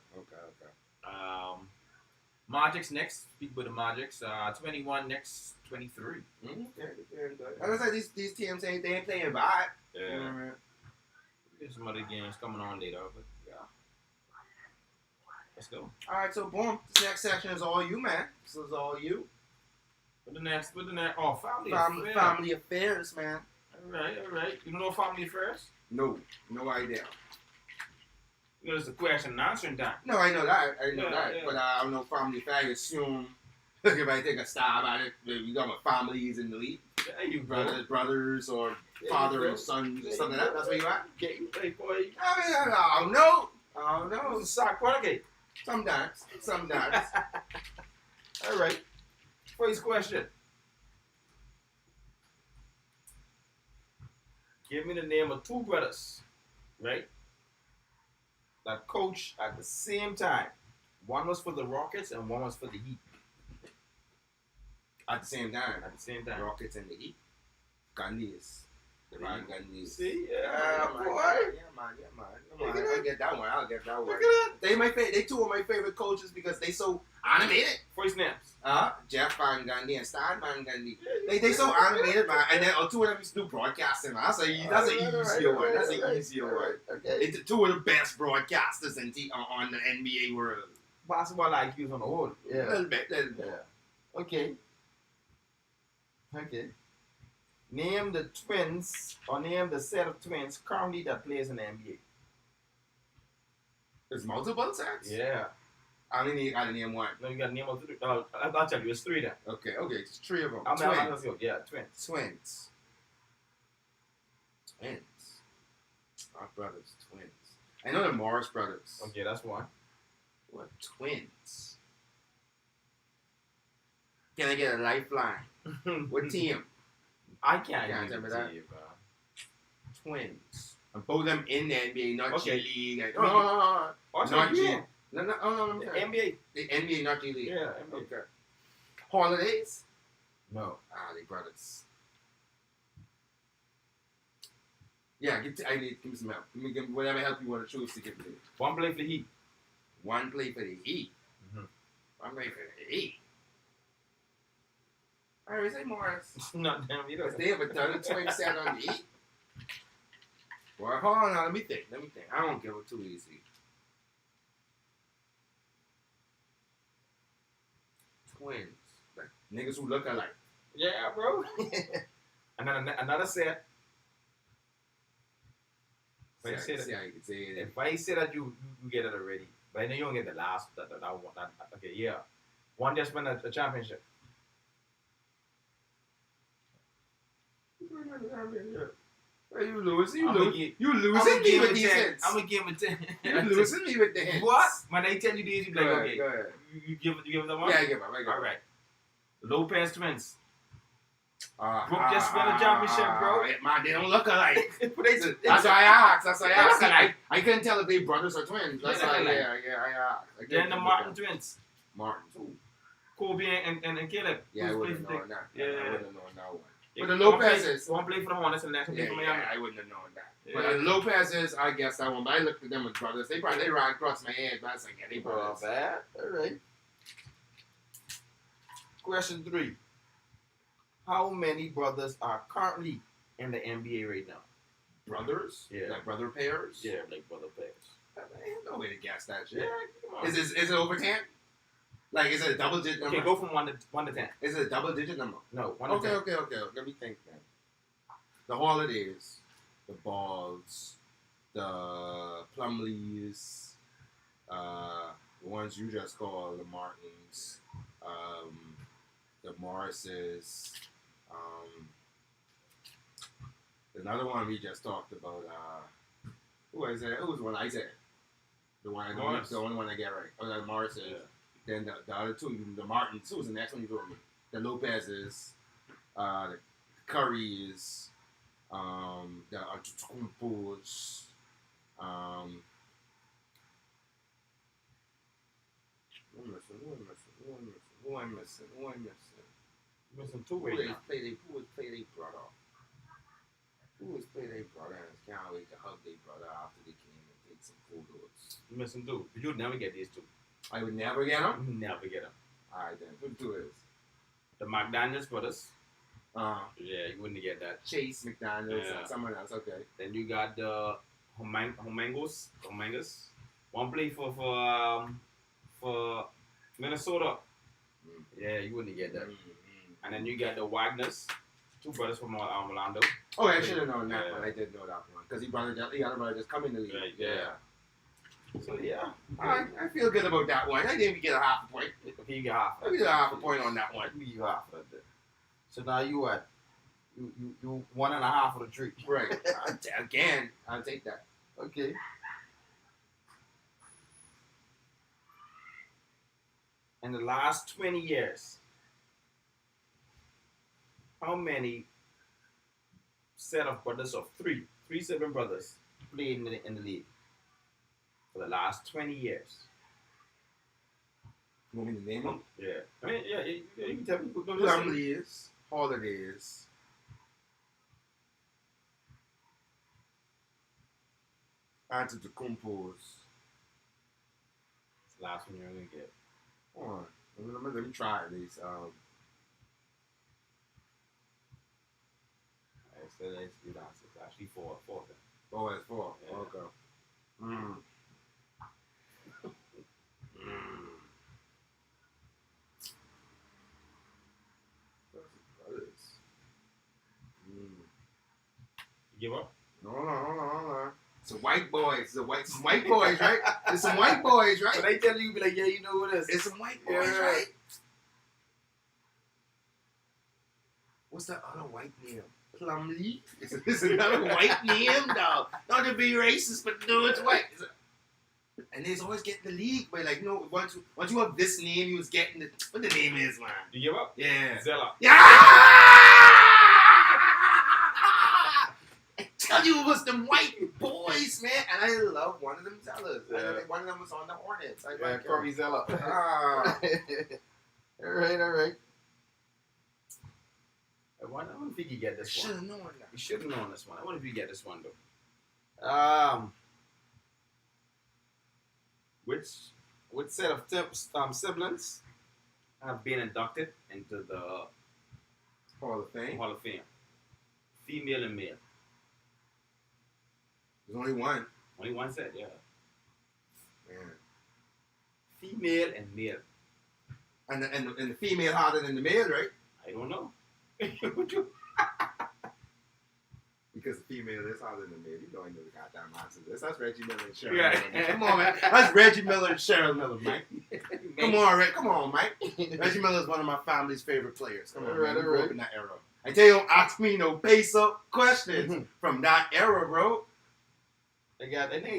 Magic's next. Speak with the Magic's. 21 next, 23. As I said, these teams they ain't playing bad. Yeah. There's some other games coming on later, but yeah. Let's go. All right, so boom. This next section is all you, man. This is all you. With the next. Oh, family affairs. Family affairs, man. All right. You don't know family affairs? No idea. You know, it's a question and answering time. No, I know that. Yeah. But I don't know family affairs. I assume if I take a stab at it, we got my families in the league. There you go. Brothers or father and sons or something like that. That's where you at? Get you play, boy. I don't know. It's a sock quarter. Sometimes. All right. First question. Give me the name of 2 brothers, right? That coach at the same time. One was for the Rockets and one was for the Heat. At the same time. At the same time. Rockets and the Heat. Gandhi's. The Ryan Gandhi's. See? Yeah, boy. Yeah, man. Look at I'll get that one. Look at that. They 2 of my favorite coaches because they so animated. First names. Jeff Van Gundy and Stan Van Gundy. They so animated, man. And then 2 of them used to do broadcasting, man. That's an easier one. That's an easier one. Okay. It's 2 of the best broadcasters on the NBA world. Basketball IQs on the whole. A little bit. Yeah. Okay. Name the twins, or name the set of twins currently that plays in the NBA. There's multiple sets? Yeah. I only got to name one. No, you got to name of 3. I'll tell you, it's 3 then. Okay, just 3 of them. Let's go. Yeah, twins. Twins. Our brothers, twins. I know the Morris brothers. Okay, that's one. What twins? Can I get a lifeline? What team? I can't Yeah, even remember tell that? you, bro. Twins. And both of them in the NBA, not Okay. G League. Oh, Not G. yeah. No, The NBA. The NBA, not G League. Yeah, NBA. Okay. Holidays? No. They brothers. Yeah, give me some help. Give me whatever help you want to choose to give me. One play for the Heat. One play for the Heat. Mhm. One play for the Heat. All right, say Morris. Not damn, you Because don't. they have a ton of twin set on the Heat. Well, hold on now. Let me think. I don't give it too easy. Twins. Like niggas who look alike. Yeah, bro. And then another set. If I say See that, how you can say it. if I say that you get it already, but I know you don't get the last that one. Okay, yeah. One just won a championship. Hey, you losing? You I'ma lose. give- You I'm losing gonna me give with him a these 10. hints. I'm gonna give him a 10. You losing me with the hints. What? When they tell you these, you be like, Go ahead, okay. go ahead. You give them one? Yeah, I give up. I give up. All right. Lopez twins. Brooke Brooke just won a championship, bro. Man, they don't look alike. They- That's why I asked. That's why I asked. I couldn't tell if they brothers or twins. That's They why, look alike. I asked. Then the Martin twins. Martin, too. Kobe and Caleb. Yeah, I Who's wouldn't have played for known that. Yeah. I wouldn't have known that one. Yeah, But the Lopez's. One play for the Hornets and the next one play Yeah, for Miami. I wouldn't have known that. Yeah. But the Lopez's, I guess that one. But I looked at them as brothers. They ran across my head, but I was like, yeah, they brothers. bad. All right. Question 3. How many brothers are currently in the NBA right now? Brothers? Yeah. Like brother pairs? Yeah, like brother players. Ain't no way to guess that Yeah, shit. come on. Is it over 10? Like, is it a double digit number? Okay, go from 1 to 10. Is it a double digit number? No, 1 to 10. Okay. Let me think then. The holidays, the balls, the Plumleys, the ones you just called the Martins, the Morrises, another one we just talked about. Who was it? Who was the one I said? The one, Morris. the only one I get right. Oh, the Morrises. Yeah. Then the other two, the Martins. Who was the next one you told me? The Lopez's, the Currys, the Antetokounmpos, who am I missing? Missing 2 Who right they now. play they brother? Who was play they brother and can't wait to hug their brother after they came and take some photos? Missing 2. You'd never get these 2. I would never get them? You never get them. Alright then, who the two is? The McDaniels brothers. Yeah, you wouldn't get that. Chase, McDonald's, Yeah. and someone else, okay. Then you got the Homangas. One play for Minnesota. Mm. Yeah, you wouldn't get that. Mm-hmm. And then you got the Wagners, 2 brothers from Orlando. Oh, I should have known that Yeah. one. I did know that one. Because he other brother just come in the league. Right, yeah. So yeah, I feel good about that one. I didn't even get a half a point. okay, you get half. I get a half a point on that one. Let me give you half of that. So now you what? You 1.5 of the tree. Right. Again, I'll take that. Okay. In the last 20 years, how many set of brothers of three sibling brothers played in the league for the last 20 years? You want me to name them? Yeah. I mean, yeah, you can tell me. Plumleys, Holidays, Antetokounmpos. It's the last one you're going to get. Hold on. Let me try these. So that's good answer. It's actually four of them. Oh, it's 4. Yeah. Okay. Mm. You give up? Hold on. Some white boys. Some white boys, right? It's some white boys, When right? they tell you, be like, yeah, you know what it is. It's some white boys, Yeah. right? What's that other white name? Plumlee? It's another white name, dog. Not to be racist, but no, it's white. And they always get the league, but like, once you have this name, you was getting the what the name is, man. You give up? Yeah. Zella. Yeah! I tell you, it was them white boys, man. And I love one of them fellas. Yeah. One of them was on the Hornets. I Yeah, like him. Corey Zella. Ah. All right. I wonder if you get this Should one. have known that. You should have known this one. I wonder if you get this one though. Which set of siblings have been inducted into the Hall of Fame. Hall of Fame? Female and male. There's only one. Only one set, yeah. Man. Female and male. And the female harder than the male, right? I don't know. We Because the female is hotter than the male. You know I know the goddamn answer to this. That's Reggie Miller and Cheryl Yeah. Miller. Come on, man. That's Reggie Miller and Cheryl Miller, Mike. Come on, Rick. Come on, Mike. Reggie Miller is one of my family's favorite players. Come on, All right, man. We all grew up right. in that era. I tell you, don't ask me no base-up questions from that era, bro. They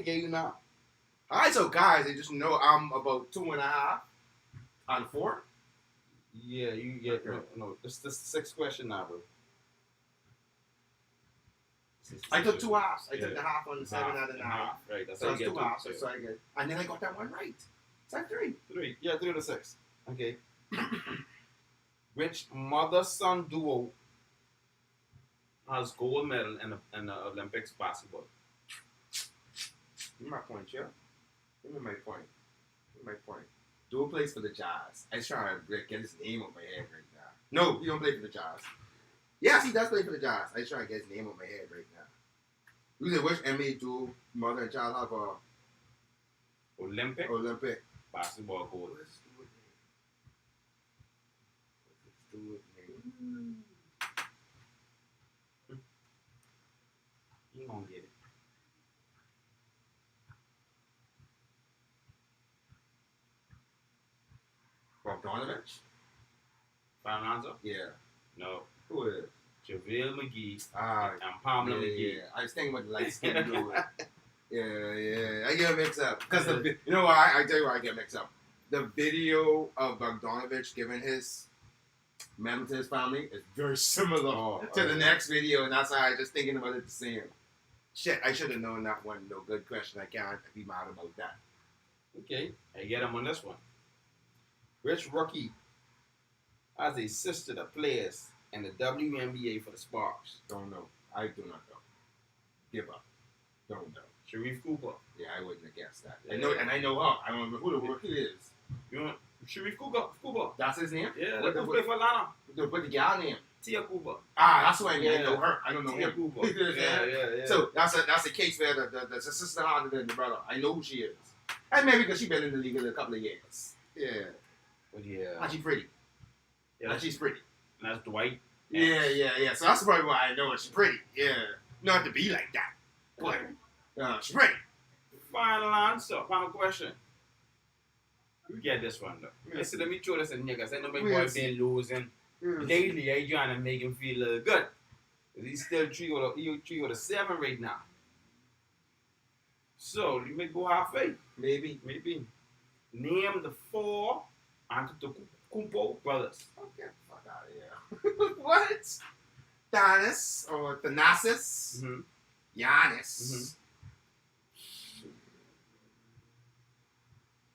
gave you now. All right, so guys, they just know I'm about 2.5 out of 4. Yeah, you get no. This is the 6th question now, bro. I took 2 halves. I Yeah. took the half on the 7 out of 9. Right, that's So how it's you get 2 two. halves. So I get, and then I got that one right. It's like 3. 3. Yeah, 3 to 6. Okay. Which mother-son duo has gold medal in the Olympics basketball? Give me my point, yeah. Give me my point. Give me my point. Duo plays for the Jazz. I try to get his name on my head right now. No, he don't play for the Jazz. Yes, he does play for the Jazz. I try to get his name on my head right now. You said which NBA duo, mother and child, have a Olympic Basketball gold. Let's do it, man. You gonna get it. Bogdanovich? Final answer? Yeah. No. Who is? JaVale McGee Ah, and Pamela yeah, McGee. yeah. I was thinking about the light skin dude. Yeah. I get mixed up. Because you know why? I tell you why I get mixed up. The video of Bogdanovich giving his memo to his family is very similar to the next video, and that's why I just thinking about it the same. Shit, I should have known that one. No good question. I can't be mad about that. Okay, I get him on this one. Which rookie has a sister that plays in the WNBA for the Sparks? Don't know. I do not know. Give up. Don't know. Sharif Cooper. Yeah, I wouldn't have guessed that. I know, and I know her. I don't remember who the rookie is. You know Sharif Cooper? That's his name? Yeah, What they the, play for Atlanta. what the gal name? Tia Cooper. Ah, that's what I mean. I Yeah. know her. I don't know Tia him. Cooper. Yeah. So that's a case where the sister harder than the brother. I know who she is. And maybe because she's been in the league a couple of years. Yeah. But yeah. And she's pretty. Yeah, And she's pretty. and that's Dwight. Yeah. So that's probably why I know her. She's pretty. Yeah. Not to be like that. But she's pretty. Final answer. Final question. You get this one though. Listen, let me throw this in here because I know my boy been losing. Lately, I trying to make him feel a little good. He's still 3 or 7 right now. So, you may go halfway. Maybe. Name the 4 Antetokounmpo brothers. Okay, fuck out of here. What? Giannis or Thanasis? Mm-hmm. Giannis.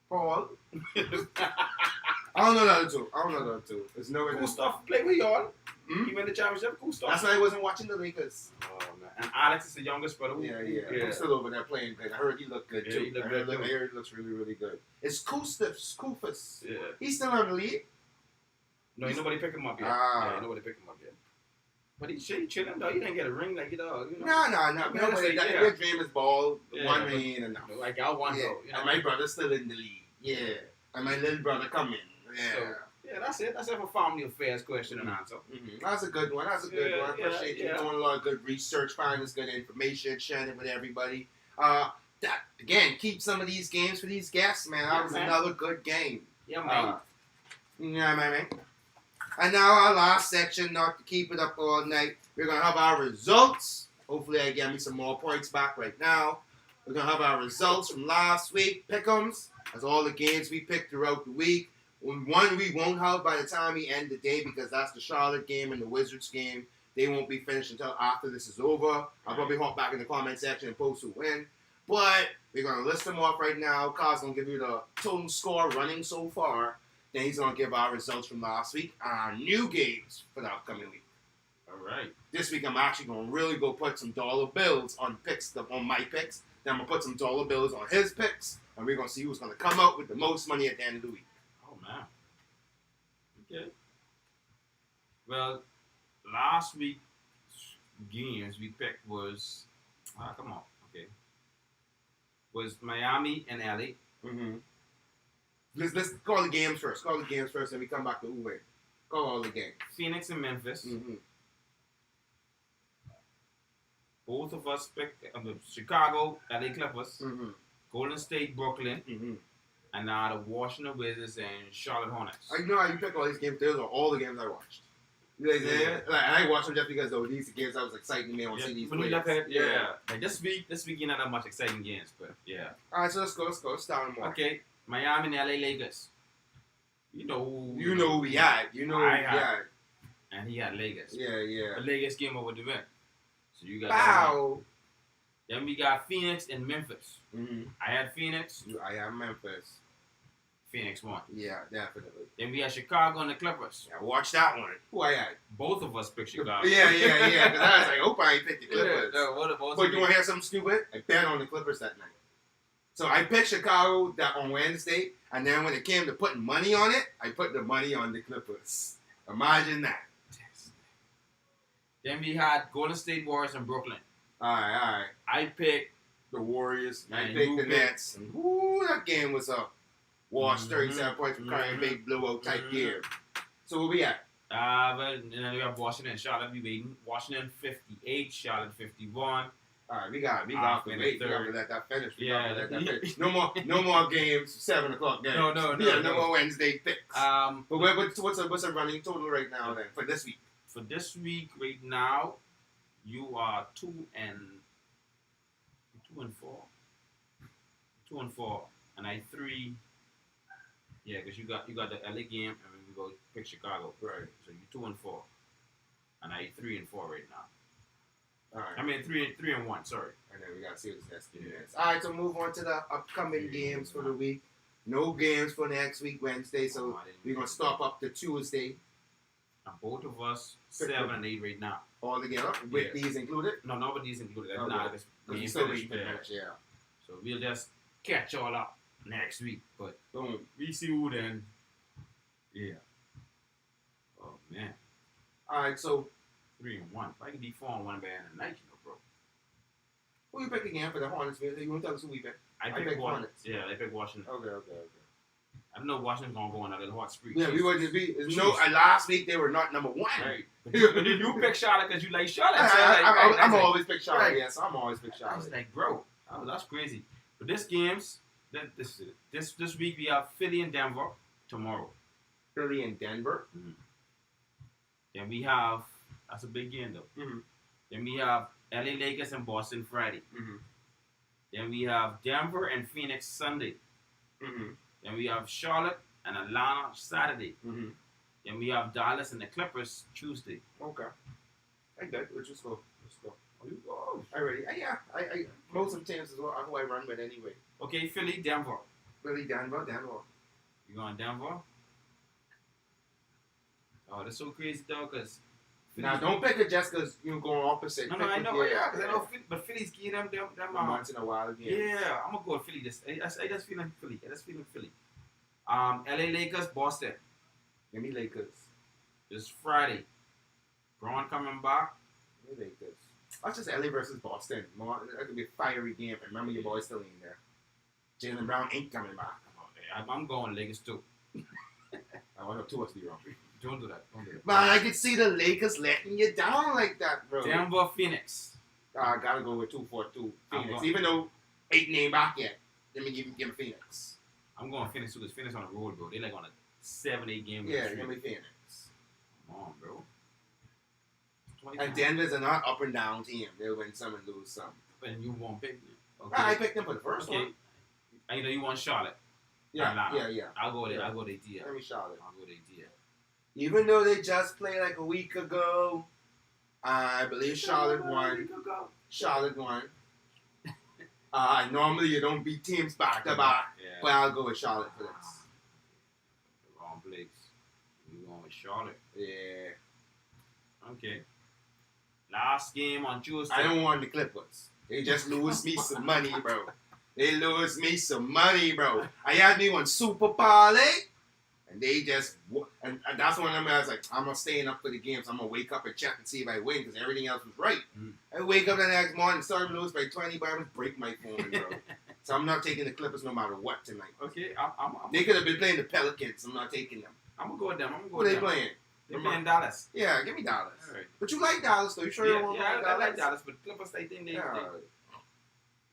Paul. I don't know the other two. There's no way. Cool stuff. Play with y'all. Hmm? He win the championship. Cool stuff. That's why I wasn't watching the Lakers. Oh, man. And Alex is the youngest brother. Yeah. I'm still over there playing good. I heard he looked good Yeah, too. he looked I heard good, too. he looks really, really good. It's Kufus. Yeah. He's still on the league. No, ain't nobody pick him up yet. Ah. Yeah, ain't nobody pick him up yet. But he chilling though. He didn't get a ring like you know. No. Yeah, Nobody. that's Your dream is ball, Yeah, one but- ring, and enough. Like I want Yeah. though. You know? And my brother's still in the league. Yeah. And my little brother coming. Yeah. So, yeah, that's it. That's it for family affairs question and answer. That's a good one. Yeah, Appreciate you yeah. doing a lot of good research, finding this good information, sharing it with everybody. That again, keep some of these games for these guests, man. That Yeah, was man. another good game. Yeah, man. Yeah, man. And now our last section, not to keep it up all night, we're gonna have our results. Hopefully, I get me some more points back right now. We're gonna have our results from last week, pick'ems. That's all the games we picked throughout the week. One we won't have by the time we end the day because that's the Charlotte game and the Wizards game. They won't be finished until after this is over. I'll probably hop back in the comment section and post who win. But we're going to list them off right now. Carl's going to give you the total score running so far. Then he's going to give our results from last week and our new games for the upcoming week. All right. This week I'm actually going to really go put some dollar bills on my picks. Then I'm going to put some dollar bills on his picks. And we're going to see who's going to come out with the most money at the end of the week. Oh man. Okay. Well, last week's games we picked was was Miami and LA. Mm-hmm. Let's call the games first. And we come back to who win. Call all the games. Phoenix and Memphis. Mm-hmm. Both of us picked Chicago, LA Clippers, Mm-hmm. Golden State, Brooklyn, Mm-hmm. and now the Washington Wizards and Charlotte Hornets. I know how you pick all these games. Those are all the games I watched. You know what I'm saying? Like, I watched them just because these are games that was exciting me on these When you players. look at like this week you're not that much exciting games, but yeah. All right, so let's go. Let's start them off. Okay, Miami and LA Lakers. You know who we had. You know who we I had. had. and he had Lakers. Yeah. The Lakers came over to win. So you got Wow. Then we got Phoenix and Memphis. Mm-hmm. I had Phoenix. I have Memphis. Phoenix won. Yeah, definitely. Then we had Chicago and the Clippers. Yeah, watch that one. Who I had? Both of us picked Chicago. Yeah. Because I was like, hope I ain't picked the Clippers. Yeah, what But you want to hear something stupid? I bet on the Clippers that night. So I picked Chicago that on Wednesday, and then when it came to putting money on it, I put the money on the Clippers. Imagine that. Then we had Golden State Warriors and Brooklyn. All right. I picked The Warriors. I And picked you the picked- Nets. And, ooh, that game was a wash, Mhm. 37 points for Curry, big blowout type Mhm. game. So where we at? and then we have Washington and Charlotte. We waiting. Washington 58, Charlotte 51. All right, we got to in wait. the We got to third. let that finish. Yeah. Let that finish. No more games. 7:00 games. No, Yeah, no no. more Wednesday picks. Um, But what's a running total right now then for this week? for this week right now, you are 2-4. 2-4, and I 3. Yeah, because you got the LA game, and then we go pick Chicago. Right. So you 2-4, and I 3-4 right now. All right. I mean 3-1. Sorry. And then we got to see what this next game is. All right, so move on to the upcoming games for the week. No games for next week, Wednesday, so we're going to stop up to Tuesday And both of us 7 and 8 right now. all together, with Yeah. these included. No, nobody's included. That's Okay. not this Because game you still finished waiting for the there. match, yeah. So we'll just catch all up next week. But Boom. we see who then. Yeah. Oh man. All right, so 3-1. If I can be 4-1 by the end of the night, you know, bro. who you pick again for the Hornets? You want to tell us who we pick? I I pick pick Washington. Hornets. Yeah, they pick Washington. Okay. I know Washington's gonna go on a little hot streak. Yeah, we Jesus. were just last week they were not number one. Right. But you pick Charlotte because you like Charlotte. So I'm like, always pick Charlotte. Right. Yes, I'm always pick I was Charlotte. like, bro, that's crazy. But this week we have Philly and Denver tomorrow. Philly and Denver. Then we have that's a big game though. Mhm. Then we have LA Lakers and Boston Friday. Mhm. Then we have Denver and Phoenix Sunday. Mhm. Then we have Charlotte and Atlanta Saturday. Mhm. Then we have Dallas and the Clippers Tuesday. Okay. I good. Let's go. Oh, you go. I ready. I most of the teams is who I run with anyway. Okay, Philly, Denver. Philly, Denver. You going Denver? Oh, that's so crazy though, cause Now don't pick it just because you're going opposite. No, Pick I it, know, yeah, because I know, but Philly's getting them once in a while again. yeah, I'm gonna go with Philly. I just feeling Philly. I just feeling Philly. LA Lakers, Boston. Give me Lakers. This Friday. Braun coming back. Give me Lakers. That's just LA versus Boston. That could be a fiery game. And remember, your boy's still in there. Jaylen Brown ain't coming back. I'm going Lakers too. I want two of us be wrong. Don't do that. Man, I could see the Lakers letting you down like that, bro. Denver, Phoenix. I gotta go with 2-4-2 I'm Phoenix. going- Even though 8 ain't back yet. Let me give me Phoenix. I'm going Phoenix too because Phoenix on the road, bro. They like on a 7-8 game. Yeah, streak. give me Phoenix. Come on, bro. And Denver's a not up and down team. They'll win some and lose some. And you won't pick me. I picked them for the first Okay. one. And you know you want Charlotte. Yeah. I'll go there. Yeah. I'll go there. Let me Charlotte. I'll go there. Even though they just played like a week ago, I believe Charlotte won. Charlotte won. Normally you don't beat teams back to back, Yeah. but I'll go with Charlotte for this. Wrong place. We're going with Charlotte. Yeah. Okay. Last game on Tuesday. I don't want the Clippers. They just lose me some money, bro. They lose me some money, bro. I had me one Super Parlay, and they just and that's one of them. I was like, I'm not staying up for the games. I'm gonna wake up and check and see if I win because everything else was right. I wake up the next morning, start to lose by 20, but I would break my phone, bro. So I'm not taking the Clippers no matter what tonight. Okay. They could have been playing the Pelicans. I'm not taking them. I'm gonna go with them. Who are they playing? They play in Dallas. Yeah, give me Dallas. All right. But you like Dallas, though. You sure you Yeah, want yeah, I Dallas? like Dallas, but Clippers, I think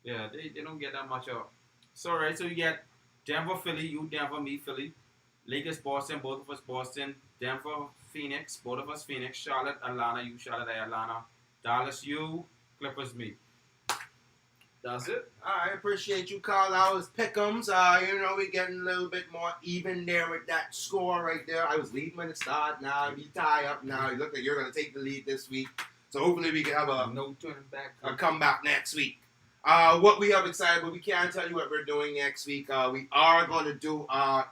Yeah. they don't get that much up. So, right, so you get Denver, Philly, you, Denver, me, Philly. Lakers, Boston, both of us, Boston. Denver, Phoenix, both of us, Phoenix. Charlotte, Atlanta, you, Charlotte, Atlanta. Dallas, you, Clippers, me. That's it. I appreciate you, Carl. I was pick'ems. We're getting a little bit more even there with that score right there. I was leading when it started. Now we tie up. Now you look like you're going to take the lead this week. So hopefully we can have No turning back. a comeback next week. What we have excited, but we can't tell you what we're doing next week. We are going to do our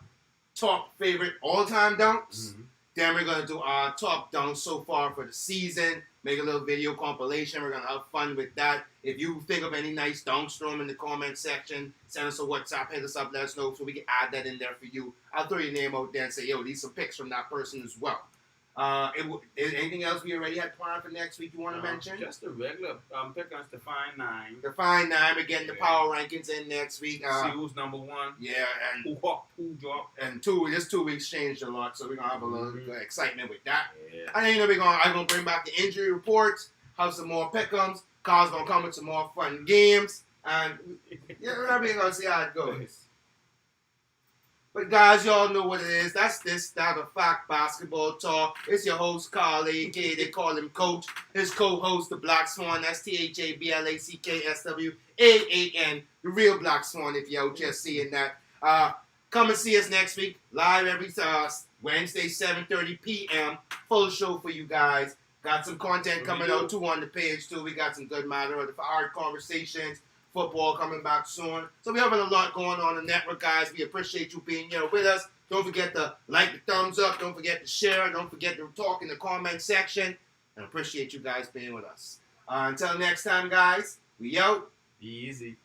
top favorite all-time dunks. Mhm. Then we're going to do our top dunks so far for the season. Make a little video compilation. We're going to have fun with that. If you think of any nice dunks, throw them in the comment section. Send us a WhatsApp. Hit us up. Let us know so we can add that in there for you. I'll throw your name out there and say, yo, these some pics from that person as well. Is anything else we already had planned for next week you want to mention? Just the regular pick-ons to find 9. The fine 9. We're getting the power rankings in next week. See who's number 1. Yeah, and Who up, who drop. and this 2 weeks changed a lot, so we're gonna have a little excitement with that. Yeah. And then I'm gonna bring back the injury reports, have some more pick'ems. Carl's gonna come with some more fun games, and we're gonna see how it goes. But guys, y'all know what it is. That's a fact basketball talk. It's your host, Carl, aka they call him Coach. His co-host, the Black Swan. That's THABLACKSWAAN, the real Black Swan. If you're out just seeing that, come and see us next week live every Wednesday, 7:30 p.m. Full show for you guys. Got some content coming out too on the page too. We got some good matter of the hard conversations. Football coming back soon. So we having a lot going on in the network, guys. We appreciate you being here with us. Don't forget to like the thumbs up. Don't forget to share. Don't forget to talk in the comment section. And appreciate you guys being with us. Until next time, guys. We out. Be easy.